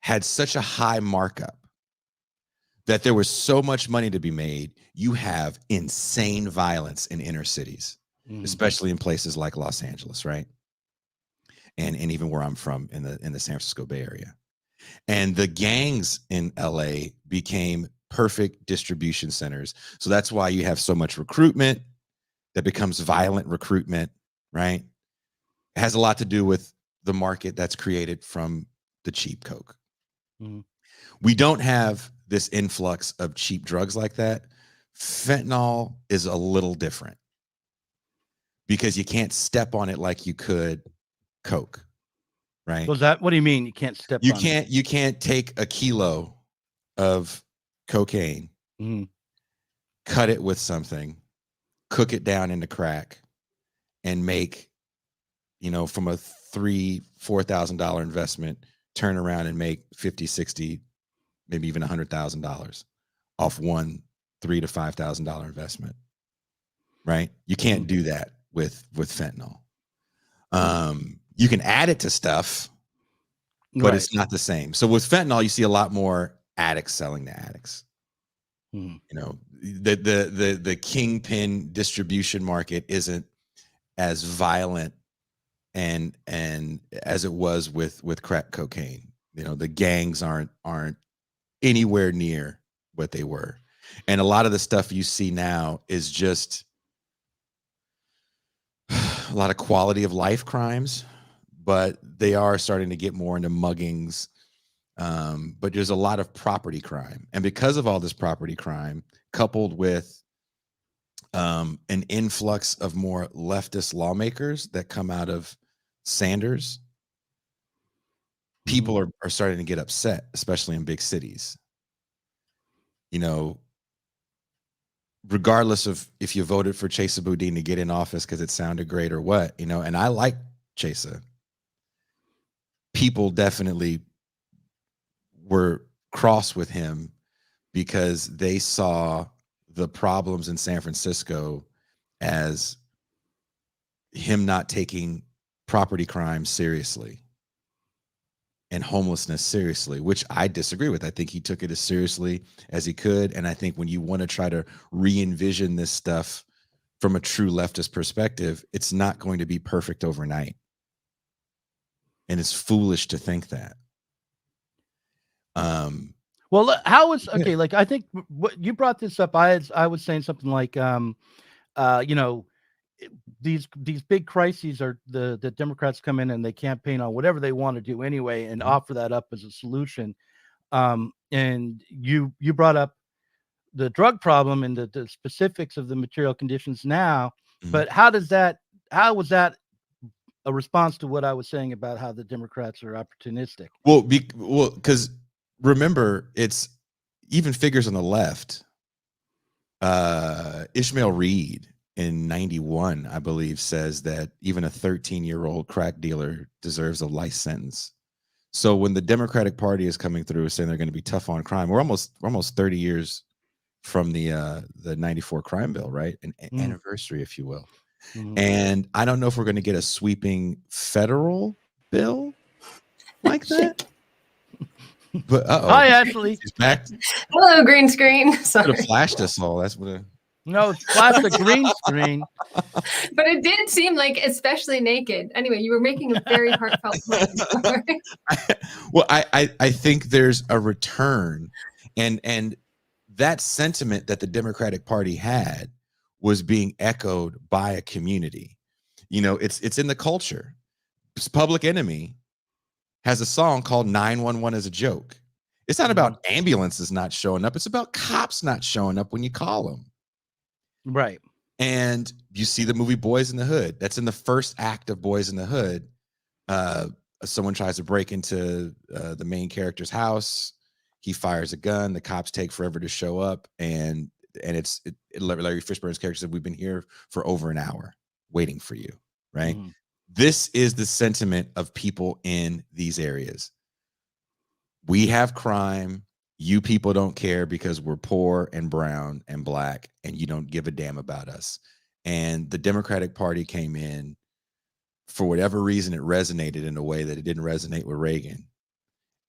had such a high markup that there was so much money to be made. You have insane violence in inner cities, especially in places like Los Angeles, right? And even where I'm from in the San Francisco Bay Area. And the gangs in LA became perfect distribution centers. So that's why you have so much recruitment that becomes violent recruitment, right? It has a lot to do with the market that's created from the cheap coke. We don't have this influx of cheap drugs like that. Fentanyl is a little different because you can't step on it like you could coke, right? Was that, what do you mean you can't step on it? You can't take a kilo of cocaine, cut it with something, cook it down into crack, and make, from a $3,000-$4,000 investment, turn around and make 50, 60, maybe even $100,000 off one $3,000 to $5,000 investment, right? You can't do that with fentanyl. You can add it to stuff, but Right. it's not the same. So with fentanyl, you see a lot more addicts selling to addicts. Mhm. You know, the kingpin distribution market isn't as violent and as it was with crack cocaine. You know, the gangs aren't anywhere near what they were. And a lot of the stuff you see now is just a lot of quality of life crimes, but they are starting to get more into muggings. But there's a lot of property crime. And because of all this property crime, coupled with an influx of more leftist lawmakers that come out of Sanders, people are starting to get upset, especially in big cities. You know, regardless of if you voted for Chesa Boudin to get in office because it sounded great or what, you know, and I like Chesa. People definitely were cross with him because they saw the problems in San Francisco as him not taking property crime seriously and homelessness seriously, which I disagree with. I think he took it as seriously as he could. And I think when you want to try to re-envision this stuff from a true leftist perspective, it's not going to be perfect overnight. And it's foolish to think that. Well, how is okay? Like, I think what you brought this up, I was saying something like, you know, these big crises are the Democrats come in and they campaign on whatever they want to do anyway and offer that up as a solution. And you brought up the drug problem and the specifics of the material conditions now, but how was that a response to what I was saying about how the Democrats are opportunistic? Well, because remember, it's even figures on the left. Ishmael Reed in 91, I believe, says that even a 13-year-old crack dealer deserves a life sentence. So when the Democratic Party is coming through saying they're going to be tough on crime, we're almost 30 years from the 94 crime bill, right? An anniversary, if you will. And I don't know if we're going to get a sweeping federal bill like that. But Hi, Ashley. She's back. Hello, green screen. Could Sorry. have flashed us all. That's what. No, it's flash the green screen. But it did seem like especially naked. Anyway, you were making a very heartfelt point. Well, I think there's a return, and that sentiment that the Democratic Party had was being echoed by a community. You know, it's in the culture. Public Enemy has a song called 911 as a joke. It's not about ambulances not showing up. It's about cops not showing up when you call them. Right. And you see the movie Boys in the Hood. That's in the first act of Boys in the Hood. Someone tries to break into the main character's house. He fires a gun. The cops take forever to show up. And Larry Fishburne's character said, "We've been here for over an hour waiting for you." Right. This is the sentiment of people in these areas. We have crime. You people don't care because we're poor and brown and black, and you don't give a damn about us. And the Democratic Party came in, for whatever reason, it resonated in a way that it didn't resonate with Reagan,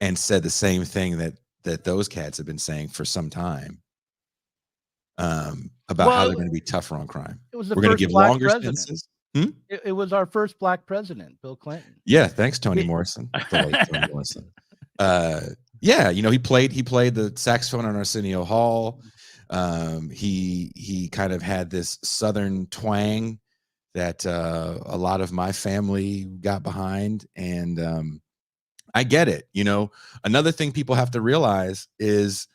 and said the same thing that those cats have been saying for some time about how they're going to be tougher on crime. It was the We're going to give longer president. sentences. It was our first black president, Bill Clinton. Yeah, thanks, Toni Morrison. The late Toni Morrison. Yeah, you know, he played the saxophone on Arsenio Hall. He kind of had this Southern twang that a lot of my family got behind, and I get it. You know, another thing people have to realize is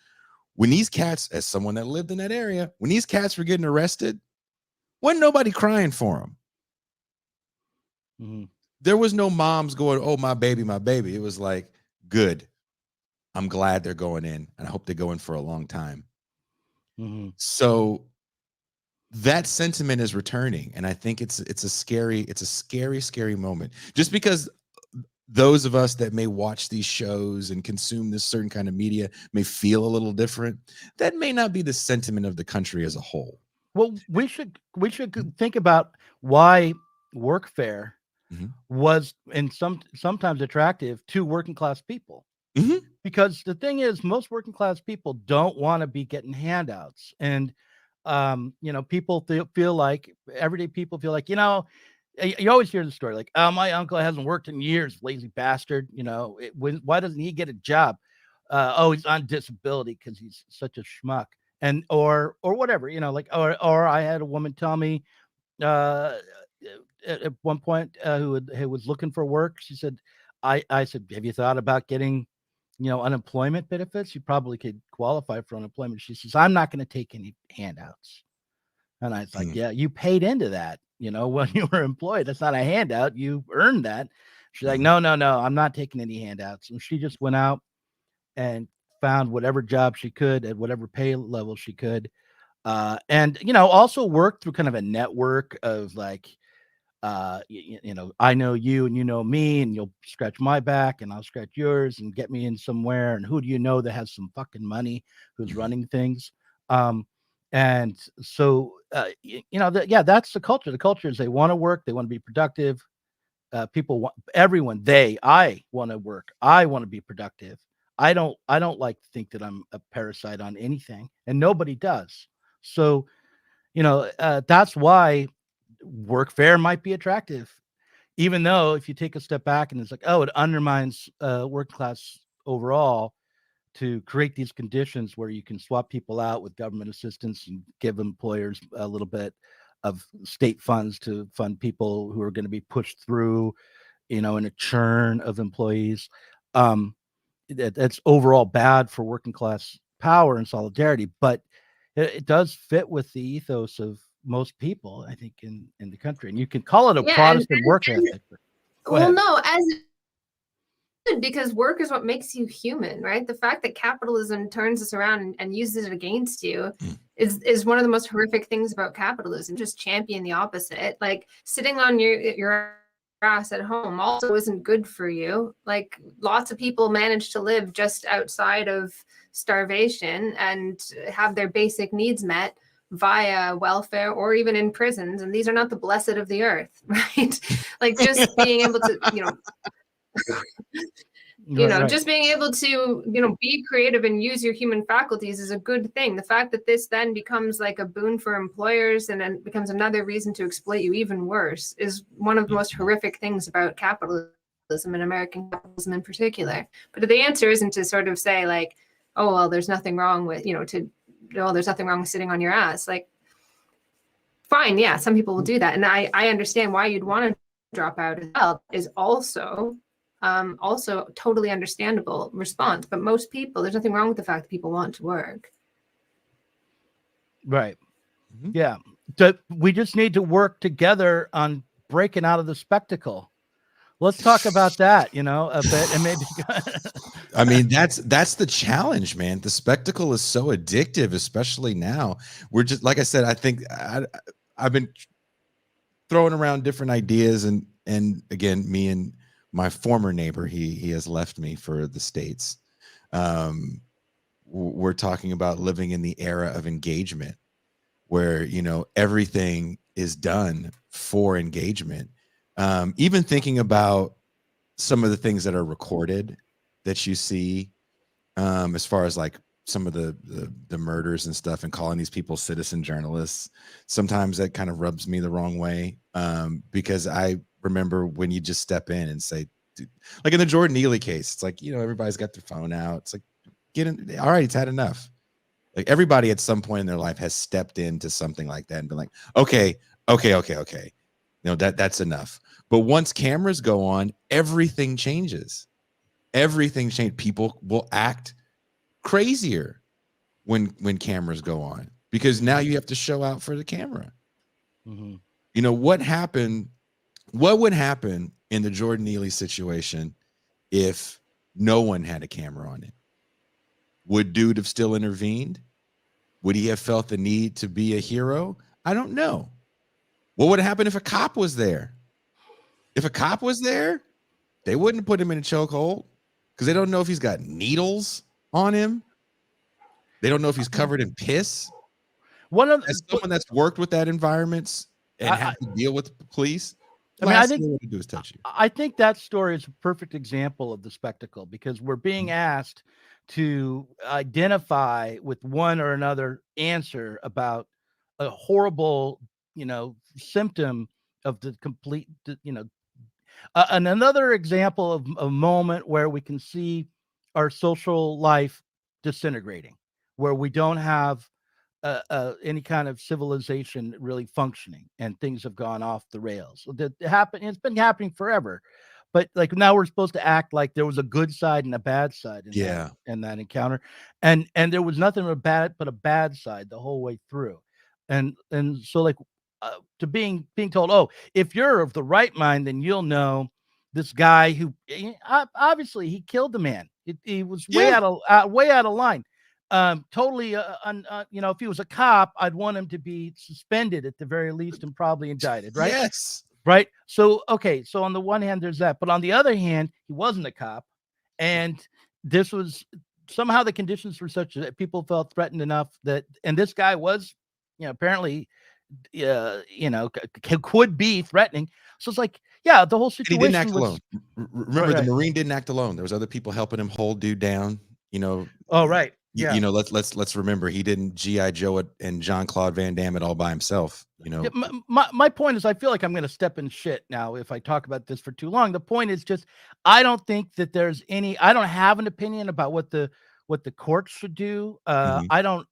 when these cats, as someone that lived in that area, when these cats were getting arrested, wasn't nobody crying for them. There was no moms going, "Oh, my baby, my baby." It was like, good. I'm glad they're going in, and I hope they go in for a long time. So that sentiment is returning, and I think it's a scary moment. Just because those of us that may watch these shows and consume this certain kind of media may feel a little different, that may not be the sentiment of the country as a whole. Well, we should think about why workfare Mhm. was and sometimes attractive to working class people. Mhm. Because the thing is, most working class people don't want to be getting handouts. And people feel like everyday people feel like, you always hear the story like, oh, my uncle hasn't worked in years, lazy bastard. Why doesn't he get a job? Oh, he's on disability because he's such a schmuck. And or whatever, or I had a woman tell me uh at one point who was looking for work. She said, I said, have you thought about getting unemployment benefits? You probably could qualify for unemployment. She says, I'm not going to take any handouts. And I was like, Mhm. yeah, you paid into that, when you were employed. That's not a handout. You earned that. She's like, no, I'm not taking any handouts. And she just went out and found whatever job she could at whatever pay level she could. And, also worked through kind of a network of like, I know you and you know me, and you'll scratch my back and I'll scratch yours and get me in somewhere. And who do you know that has some fucking money, who's running things? And so, that's the culture. The culture is they want to work, they want to be productive. People want I want to work. I want to be productive. I don't like to think that I'm a parasite on anything, and nobody does. So, that's why workfare might be attractive, even though if you take a step back and it's like, oh, it undermines working class overall to create these conditions where you can swap people out with government assistance and give employers a little bit of state funds to fund people who are going to be pushed through, in a churn of employees. That's overall bad for working class power and solidarity, but it does fit with the ethos of most people, I think, in the country. And you can call it a Protestant work ethic. Go ahead. No, as because work is what makes you human, right? The fact that capitalism turns us around and uses it against you is one of the most horrific things about capitalism. Just champion the opposite. Like sitting on your ass at home also isn't good for you. Like lots of people manage to live just outside of starvation and have their basic needs met via welfare or even in prisons, and these are not the blessed of the earth, right? Like just being able to just being able to be creative and use your human faculties is a good thing. The fact that this then becomes like a boon for employers and then becomes another reason to exploit you even worse is one of the most horrific things about capitalism and American capitalism in particular. But the answer isn't to sort of say like, oh well, there's nothing wrong with there's nothing wrong with sitting on your ass. Like fine, yeah, some people will do that, and I understand why you'd want to drop out as well. Is also totally understandable response. But most people, there's nothing wrong with the fact that people want to work. Right. Yeah. We just need to work together on breaking out of the spectacle. Let's talk about that, a bit, and maybe. I mean, that's the challenge, man. The spectacle is so addictive, especially now. We're just, like I said, I think I've been throwing around different ideas, and again, me and my former neighbor, he has left me for the States. We're talking about living in the era of engagement, where everything is done for engagement. Even thinking about some of the things that are recorded that you see, as far as like some of the murders and stuff, and calling these people citizen journalists, sometimes that kind of rubs me the wrong way, because I remember when you just step in and say, like in the Jordan Neely case, it's like, everybody's got their phone out. It's like, get in. All right, it's had enough. Like everybody at some point in their life has stepped into something like that and been like, okay. That's enough. But once cameras go on, everything changes. Everything changes. People will act crazier when cameras go on, because now you have to show out for the camera. What happened? What would happen in the Jordan Neely situation if no one had a camera on it? Would dude have still intervened? Would he have felt the need to be a hero? I don't know. What would happen if a cop was there? If a cop was there, they wouldn't put him in a chokehold because they don't know if he's got needles on him. They don't know if he's covered in piss. As someone that's worked with that environment and had to deal with the police, I mean, I last think thing to do is touch you. I think that story is a perfect example of the spectacle, because we're being asked to identify with one or another answer about a horrible, symptom of the complete, and another example of a moment where we can see our social life disintegrating, where we don't have any kind of civilization really functioning, and things have gone off the rails. So that happened. It's been happening forever, but like now we're supposed to act like there was a good side and a bad side in that encounter, and there was nothing but a bad side the whole way through, and so like to being told, oh, if you're of the right mind, then you'll know this guy who obviously he killed the man. He was way out of line. Totally, if he was a cop, I'd want him to be suspended at the very least and probably indicted, right? Yes. Right. So, okay. So on the one hand, there's that, but on the other hand, he wasn't a cop, and this was somehow the conditions were such that people felt threatened enough that, and this guy was, apparently, could be threatening. So it's like, yeah, the whole And situation he didn't act was alone. Remember, right. the Marine didn't act alone. There was other people helping him hold dude down. Oh, right. Yeah. Let's remember, he didn't G.I. Joe it and Jean-Claude Van Damme it all by himself. Yeah, my point is, I feel like I'm going to step in shit now if I talk about this for too long. The point is just, I don't think that there's any. I don't have an opinion about what the courts should do. I don't.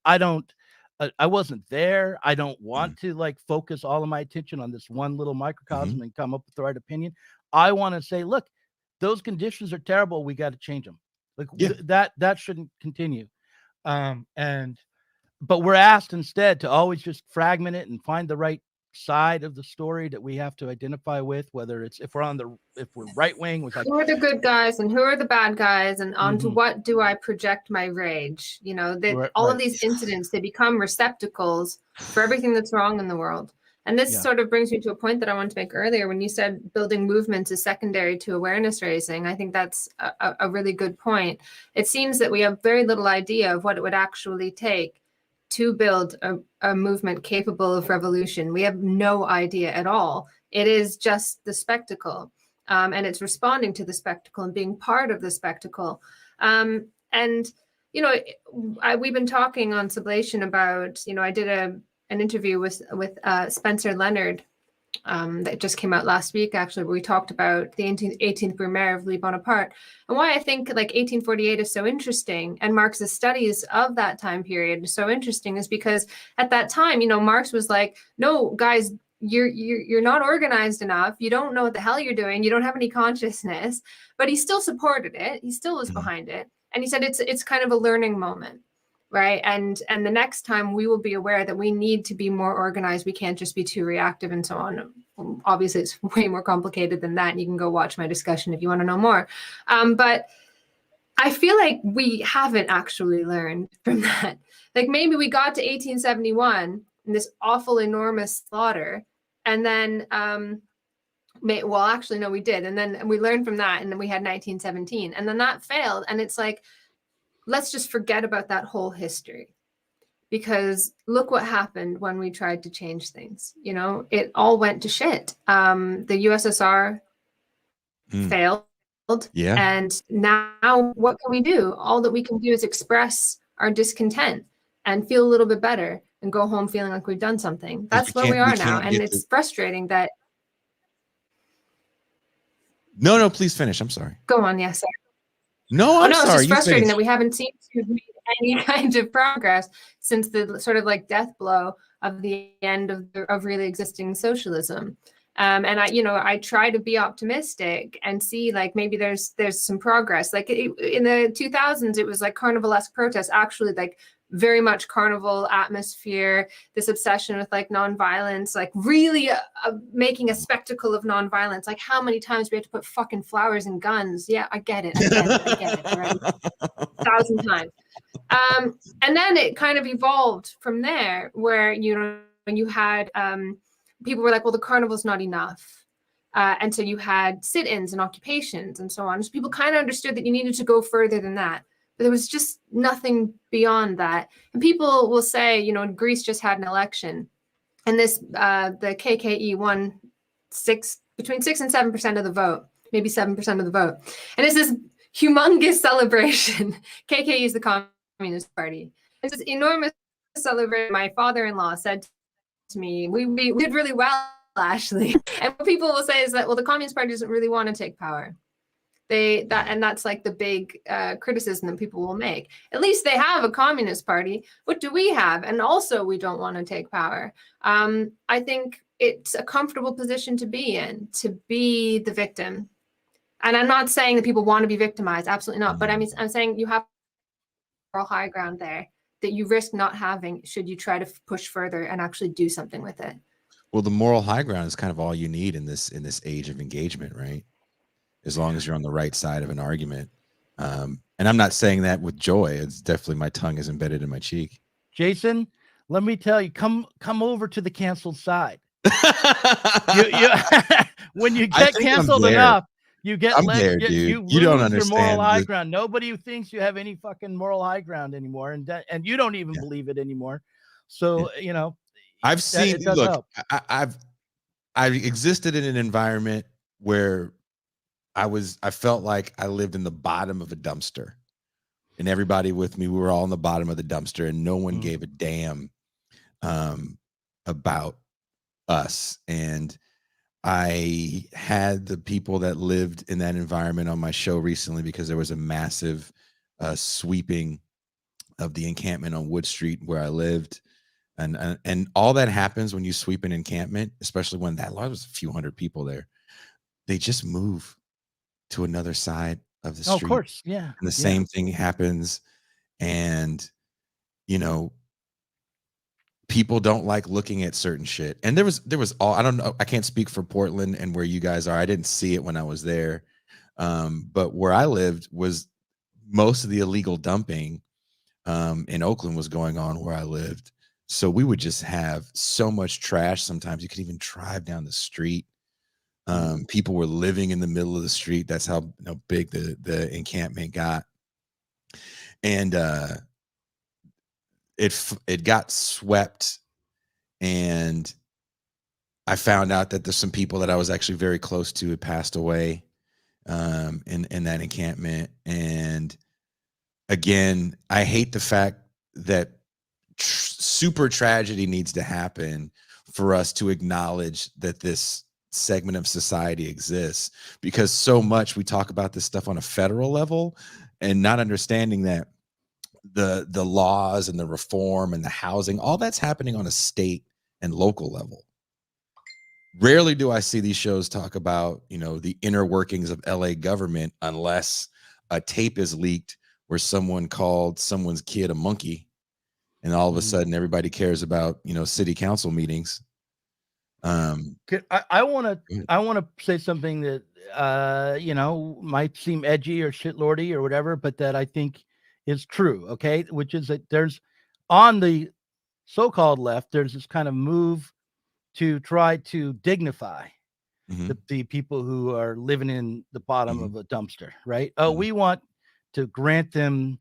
I wasn't there. I don't want to like focus all of my attention on this one little microcosm and come up with the right opinion. I want to say, look, those conditions are terrible. We got to change them. Like that shouldn't continue. But we're asked instead to always just fragment it and find the right side of the story that we have to identify with, whether it's if we're right wing, with like, who are the good guys and who are the bad guys, and onto what do I project my rage? All of these incidents, they become receptacles for everything that's wrong in the world. And this sort of brings me to a point that I wanted to make earlier when you said building movements is secondary to awareness raising. I think that's a really good point. It seems that we have very little idea of what it would actually take to build a movement capable of revolution. We have no idea at all. It is just the spectacle, and it's responding to the spectacle and being part of the spectacle. We've been talking on Sublation about, I did an interview with Spencer Leonard that just came out last week, actually, where we talked about the 18th Brumaire of Louis Bonaparte, and why I think like 1848 is so interesting, and Marx's studies of that time period is so interesting, is because at that time, Marx was like, no, guys, you're not organized enough. You don't know what the hell you're doing. You don't have any consciousness. But he still supported it. He still was behind it, and he said it's kind of a learning moment. Right. And the next time we will be aware that we need to be more organized. We can't just be too reactive and so on. Obviously, it's way more complicated than that. And you can go watch my discussion if you want to know more. But I feel like we haven't actually learned from that. Like maybe we got to 1871 and this awful, enormous slaughter. And then, actually, no, we did. And then we learned from that. And then we had 1917. And then that failed. And it's like, let's just forget about that whole history, because look what happened when we tried to change things. It all went to shit. The USSR failed. Yeah. And now what can we do? All that we can do is express our discontent and feel a little bit better and go home feeling like we've done something. That's where we are now. And it's frustrating that. No, please finish. I'm sorry. Go on. Yes. No, I'm sorry. It's just frustrating that we haven't seen to have made any kind of progress since the sort of like death blow of the end of really existing socialism. And I try to be optimistic and see like maybe there's some progress. Like in the 2000s, it was like carnivalesque protests, actually like very much carnival atmosphere, this obsession with like nonviolence, like really making a spectacle of nonviolence. Like how many times we had to put fucking flowers and guns. Yeah, I get it. Right? 1,000 times. And then it kind of evolved from there where, you had people were like, well, the carnival's not enough. And so you had sit-ins and occupations and so on. So people kind of understood that you needed to go further than that. But there was just nothing beyond that. And people will say, Greece just had an election. And this, the KKE won between 6 and 7% of the vote, maybe 7% of the vote. And it's this humongous celebration. KKE is the Communist Party. It's this enormous celebration. My father-in-law said to me, we did really well, actually. And what people will say is that, well, the Communist Party doesn't really want to take power. That's like the big criticism that people will make. At least they have a Communist Party. What do we have? And also, we don't want to take power. I think it's a comfortable position to be in, to be the victim. And I'm not saying that people want to be victimized. Absolutely not. But I'm saying you have moral high ground there that you risk not having should you try to push further and actually do something with it. Well, the moral high ground is kind of all you need in this age of engagement, right? As long as you're on the right side of an argument. And I'm not saying that with joy. It's definitely, my tongue is embedded in my cheek. Jason, let me tell you, come over to the canceled side. When you get canceled enough, you get dude. You don't understand your moral high this. ground. Nobody thinks you have any fucking moral high ground anymore, and you don't even believe it anymore. So you know, I've seen. Look, I've existed in an environment where I felt like I lived in the bottom of a dumpster, and everybody with me, we were all in the bottom of the dumpster, and no one gave a damn about us. And I had the people that lived in that environment on my show recently because there was a massive sweeping of the encampment on Wood Street where I lived. And all that happens when you sweep an encampment, especially when that lot was a few hundred people there, they just move to another side of the street. Of course, yeah. And the same thing happens. And, you know, people don't like looking at certain shit. And there was all, I don't know, I can't speak for Portland and where you guys are. I didn't see it when I was there. But where I lived was most of the illegal dumping in Oakland was going on where I lived. So we would just have so much trash. Sometimes you could even drive down the street. People were living in the middle of the street. That's how big the encampment got. And it got swept. And I found out that there's some people that I was actually very close to had passed away in that encampment. And again, I hate the fact that super tragedy needs to happen for us to acknowledge that this segment of society exists, because so much we talk about this stuff on a federal level and not understanding that the laws and the reform and the housing, all that's happening on a state and local level. Rarely do I see these shows talk about, the inner workings of LA government unless a tape is leaked where someone called someone's kid a monkey. And all of a sudden, everybody cares about, city council meetings. I want to say something that might seem edgy or shitlordy or whatever, but that I think is true. Okay, which is that there's on the so-called left, there's this kind of move to try to dignify the people who are living in the bottom of a dumpster, right? Oh, we want to grant them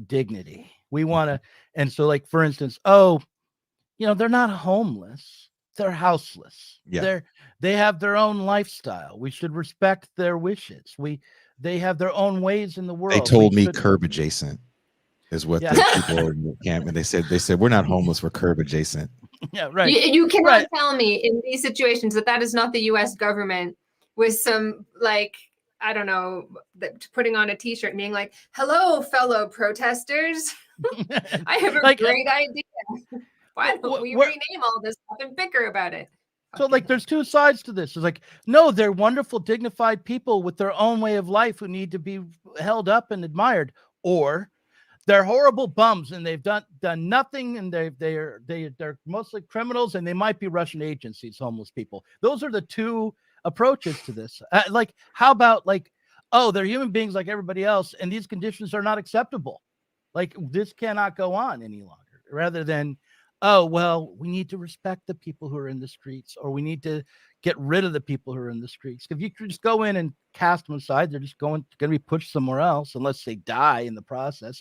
dignity. We want to, and so, like, for instance, they're not homeless, they're houseless. Yeah. They have their own lifestyle. We should respect their wishes. They have their own ways in the world. They told me curb adjacent is what the people in the camp, and they said we're not homeless, we're curb adjacent. Yeah, right. You cannot tell me in these situations that is not the U.S. government with some, like, I don't know, putting on a T-shirt and being like, "Hello, fellow protesters. I have a great idea. Why don't we rename all this stuff and bicker about it?" So, like, there's two sides to this. It's like, no, they're wonderful, dignified people with their own way of life who need to be held up and admired, or they're horrible bums and they've done nothing, and they're mostly criminals, and they might be Russian agents. These homeless people. Those are the two approaches to this. Like, how about, like, oh, they're human beings like everybody else, and these conditions are not acceptable. Like, this cannot go on any longer, rather than, oh, well, we need to respect the people who are in the streets, or we need to get rid of the people who are in the streets. If you just go in and cast them aside, they're just going to be pushed somewhere else unless they die in the process.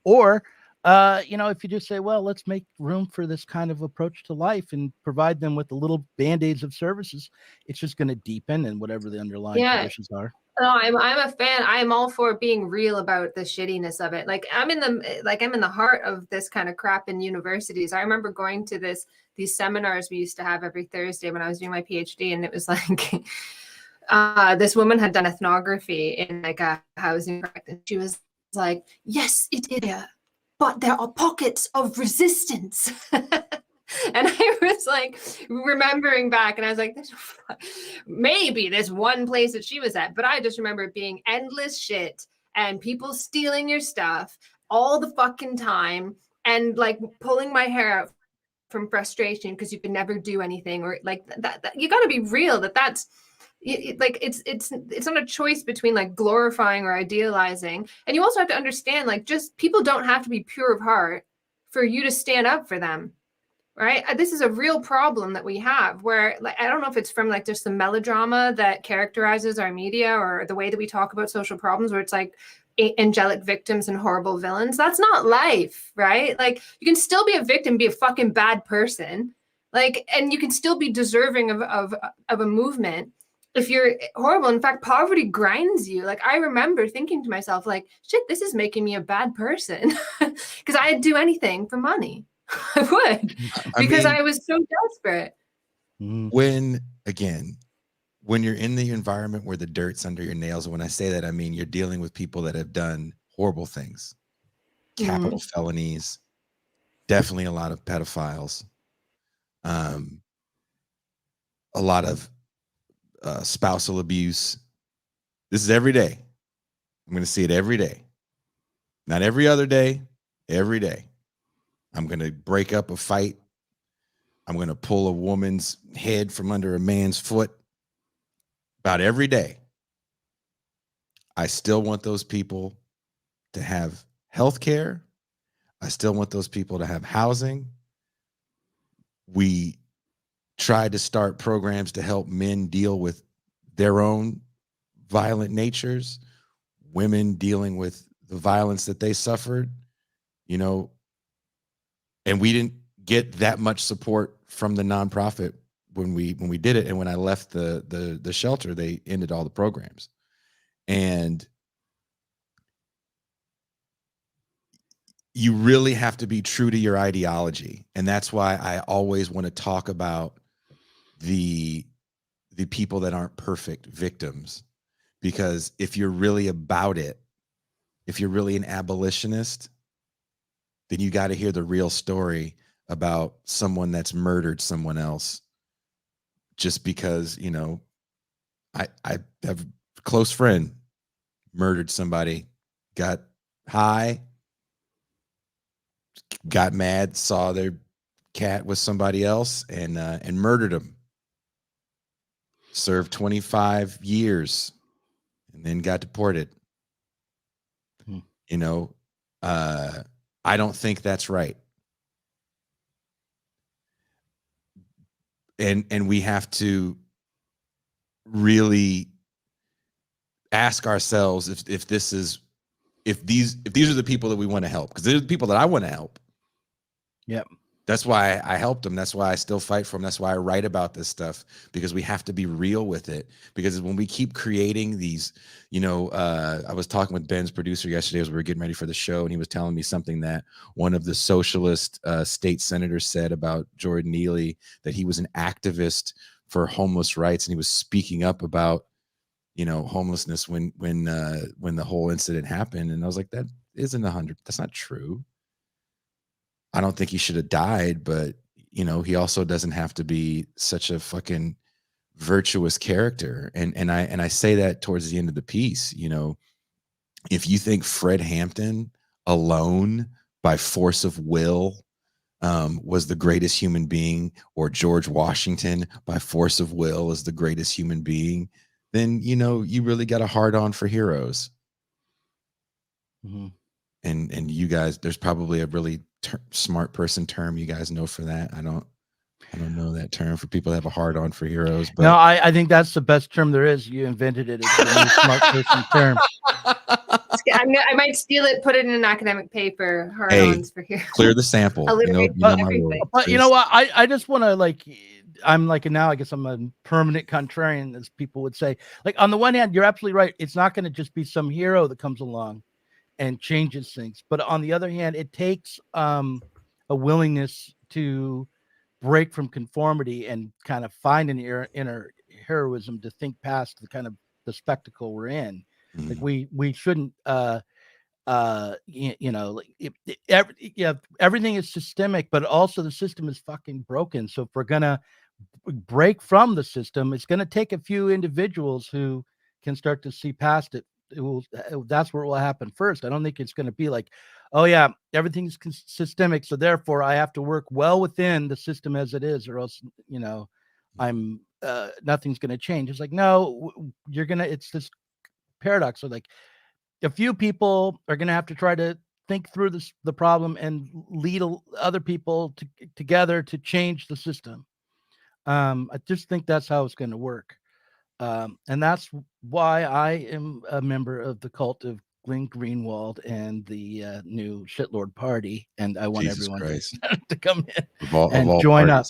Or if you just say, well, let's make room for this kind of approach to life and provide them with the little band-aids of services, it's just going to deepen in whatever the underlying conditions are. No, I'm a fan. I'm all for being real about the shittiness of it. Like I'm in the heart of this kind of crap in universities. I remember going to these seminars we used to have every Thursday when I was doing my PhD, and it was like this woman had done ethnography in like a housing project, and she was like, yes, it is, but there are pockets of resistance. And I was like remembering back, and I was like, maybe there's one place that she was at, but I just remember it being endless shit and people stealing your stuff all the fucking time, and like pulling my hair out from frustration because you could never do anything, or like that you got to be real that's like it's not a choice between like glorifying or idealizing. And you also have to understand, like, just people don't have to be pure of heart for you to stand up for them. Right. This is a real problem that we have, where, like, I don't know if it's from like just the melodrama that characterizes our media or the way that we talk about social problems, where it's like angelic victims and horrible villains. That's not life. Right. Like, you can still be a victim, be a fucking bad person, like, and you can still be deserving of a movement if you're horrible. In fact, poverty grinds you. Like, I remember thinking to myself, like, shit, this is making me a bad person, because I'd do anything for money. I would, because I was so desperate. When you're in the environment where the dirt's under your nails, and when I say that, I mean you're dealing with people that have done horrible things, capital felonies, definitely a lot of pedophiles, a lot of spousal abuse. This is every day. I'm going to see it every day, not every other day, every day. I'm going to break up a fight. I'm going to pull a woman's head from under a man's foot. About every day. I still want those people to have health care. I still want those people to have housing. We tried to start programs to help men deal with their own violent natures, women dealing with the violence that they suffered, and we didn't get that much support from the nonprofit when we did it. And when I left the shelter, they ended all the programs. And you really have to be true to your ideology. And that's why I always want to talk about the people that aren't perfect victims, because if you're really about it, if you're really an abolitionist, then you got to hear the real story about someone that's murdered someone else just because, I have a close friend murdered somebody, got high, got mad, saw their cat with somebody else, and murdered him. Served 25 years and then got deported. I don't think that's right. And we have to really ask ourselves if these are the people that we want to help, because they're the people that I want to help. Yep. That's why I helped them. That's why I still fight for them. That's why I write about this stuff, because we have to be real with it. Because when we keep creating these, I was talking with Ben's producer yesterday as we were getting ready for the show, and he was telling me something that one of the socialist state senators said about Jordan Neely, that he was an activist for homeless rights, and he was speaking up about, homelessness when the whole incident happened. And I was like, that isn't 100. That's not true. I don't think he should have died, but he also doesn't have to be such a fucking virtuous character. And I say that towards the end of the piece. If you think Fred Hampton alone by force of will was the greatest human being, or George Washington by force of will is the greatest human being, then you really got a hard on for heroes. And you guys, there's probably a really smart person term you guys know for that. I don't know that term for people that have a hard on for heroes. But no, I think that's the best term there is. You invented it. It's a new smart person term. I might steal it, put it in an academic paper. Hard-ons for here. Clear the sample. You know my everything. rule. But you know what? I just want to like, I'm like, now I guess I'm a permanent contrarian, as people would say. Like, on the one hand, you're absolutely right. It's not going to just be some hero that comes along and changes things. But on the other hand, it takes a willingness to break from conformity and kind of find an inner heroism to think past the kind of the spectacle we're in. Mm-hmm. Like we shouldn't you know, everything is systemic, but also the system is fucking broken. So if we're gonna break from the system, it's gonna take a few individuals who can start to see past it. That's where it will happen first. I don't think it's going to be like, oh yeah, everything's systemic, so therefore I have to work well within the system as it is, or else, you know, I'm nothing's going to change. It's like, no, it's this paradox. So like, a few people are going to have to try to think through the problem and lead other people together to change the system. I just think that's how it's going to work. And that's why I am a member of the cult of Glenn Greenwald and the new shitlord party. And I want everyone to come in and join up.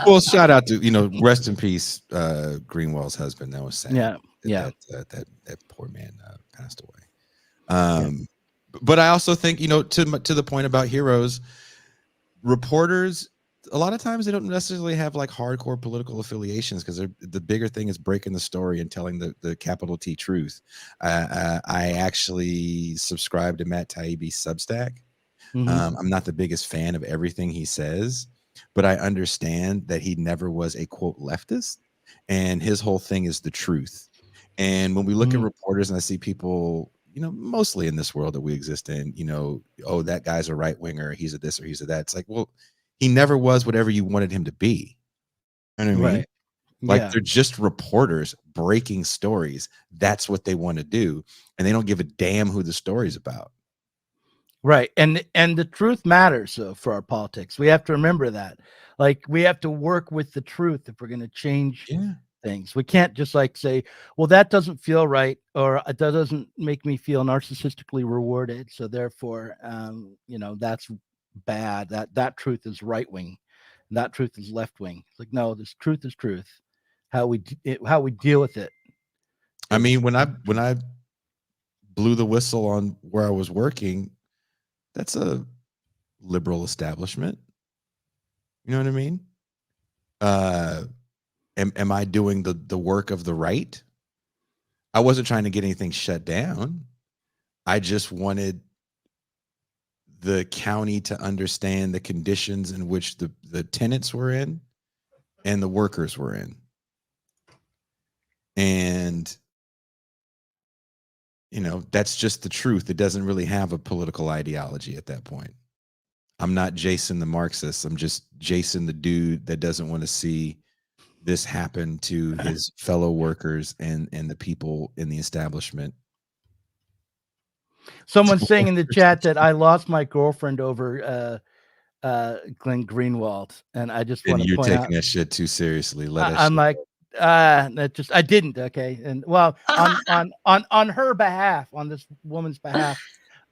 Well, shout out to, you know, rest in peace, Greenwald's husband. That was sad. Yeah. That poor man passed away. But I also think, you know, to the point about heroes, reporters, a lot of times they don't necessarily have like hardcore political affiliations, because the bigger thing is breaking the story and telling the capital T truth. I actually subscribe to Matt Taibbi's Substack. Mm-hmm. I'm not the biggest fan of everything he says, but I understand that he never was a quote leftist, and his whole thing is the truth. And when we look at reporters, and I see people, you know, mostly in this world that we exist in, you know, oh, that guy's a right winger, he's a this or he's a that. It's like, well, he never was whatever you wanted him to be. You know what I mean? Like, they're just reporters breaking stories. That's what they want to do. And they don't give a damn who the story's about. Right. And the truth matters for our politics. We have to remember that. Like, we have to work with the truth if we're going to change things. We can't just like say, well, that doesn't feel right, or that doesn't make me feel narcissistically rewarded, so therefore, you know, that's bad. That truth is right wing, that truth is left wing. It's like, no, this truth is truth. How we deal with it. I mean, when I blew the whistle on where I was working, that's a liberal establishment. You know what I mean? Am I doing the work of the right? I wasn't trying to get anything shut down. I just wanted the county to understand the conditions in which the tenants were in and the workers were in. And, you know, that's just the truth. It doesn't really have a political ideology at that point. I'm not Jason the Marxist. I'm just Jason the dude that doesn't want to see this happen to his fellow workers and the people in the establishment. Someone's saying in the chat that I lost my girlfriend over Glenn Greenwald, and I just want to point out, you're taking that shit too seriously. I'm like, I didn't. Okay, and well, on her behalf, on this woman's behalf,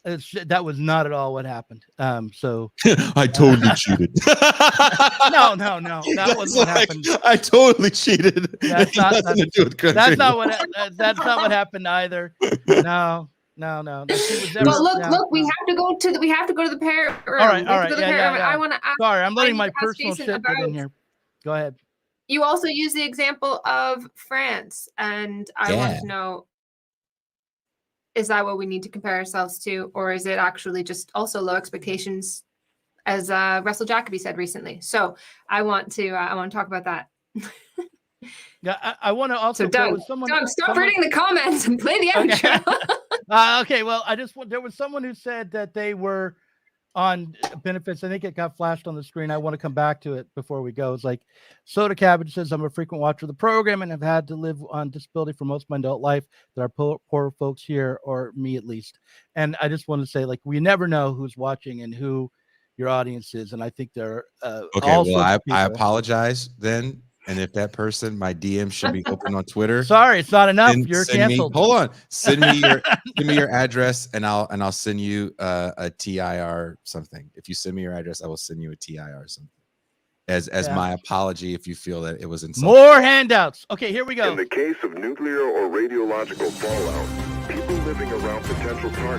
that was not at all what happened. So I totally cheated. No, that wasn't what happened. I totally cheated. That's not what happened either. No. Well, look, we have to go to the pair. All right. I want to. Sorry, I'm letting my personal shit get in here. Go ahead. You also use the example of France, and I want to know: is that what we need to compare ourselves to, or is it actually just also low expectations, as Russell Jacoby said recently? So I want to talk about that. Yeah, I want to also. So Doug, stop reading the comments and play the outro. Okay, well, there was someone who said that they were on benefits. I think it got flashed on the screen. I want to come back to it before we go. It's like Soda Cabbage says, I'm a frequent watcher of the program and have had to live on disability for most of my adult life. There are poor folks here, or me at least. And I just want to say, like, we never know who's watching and who your audience is. And I think there are okay, well, I apologize then And if that person, my DM should be open on Twitter. Sorry, it's not enough. You're Send me, canceled. hold on. Send me your address, and I'll send you a TIR something. If you send me your address, I will send you a TIR something as my apology if you feel that it was insulting. More handouts. Okay, here we go. In the case of nuclear or radiological fallout, people living around potential targets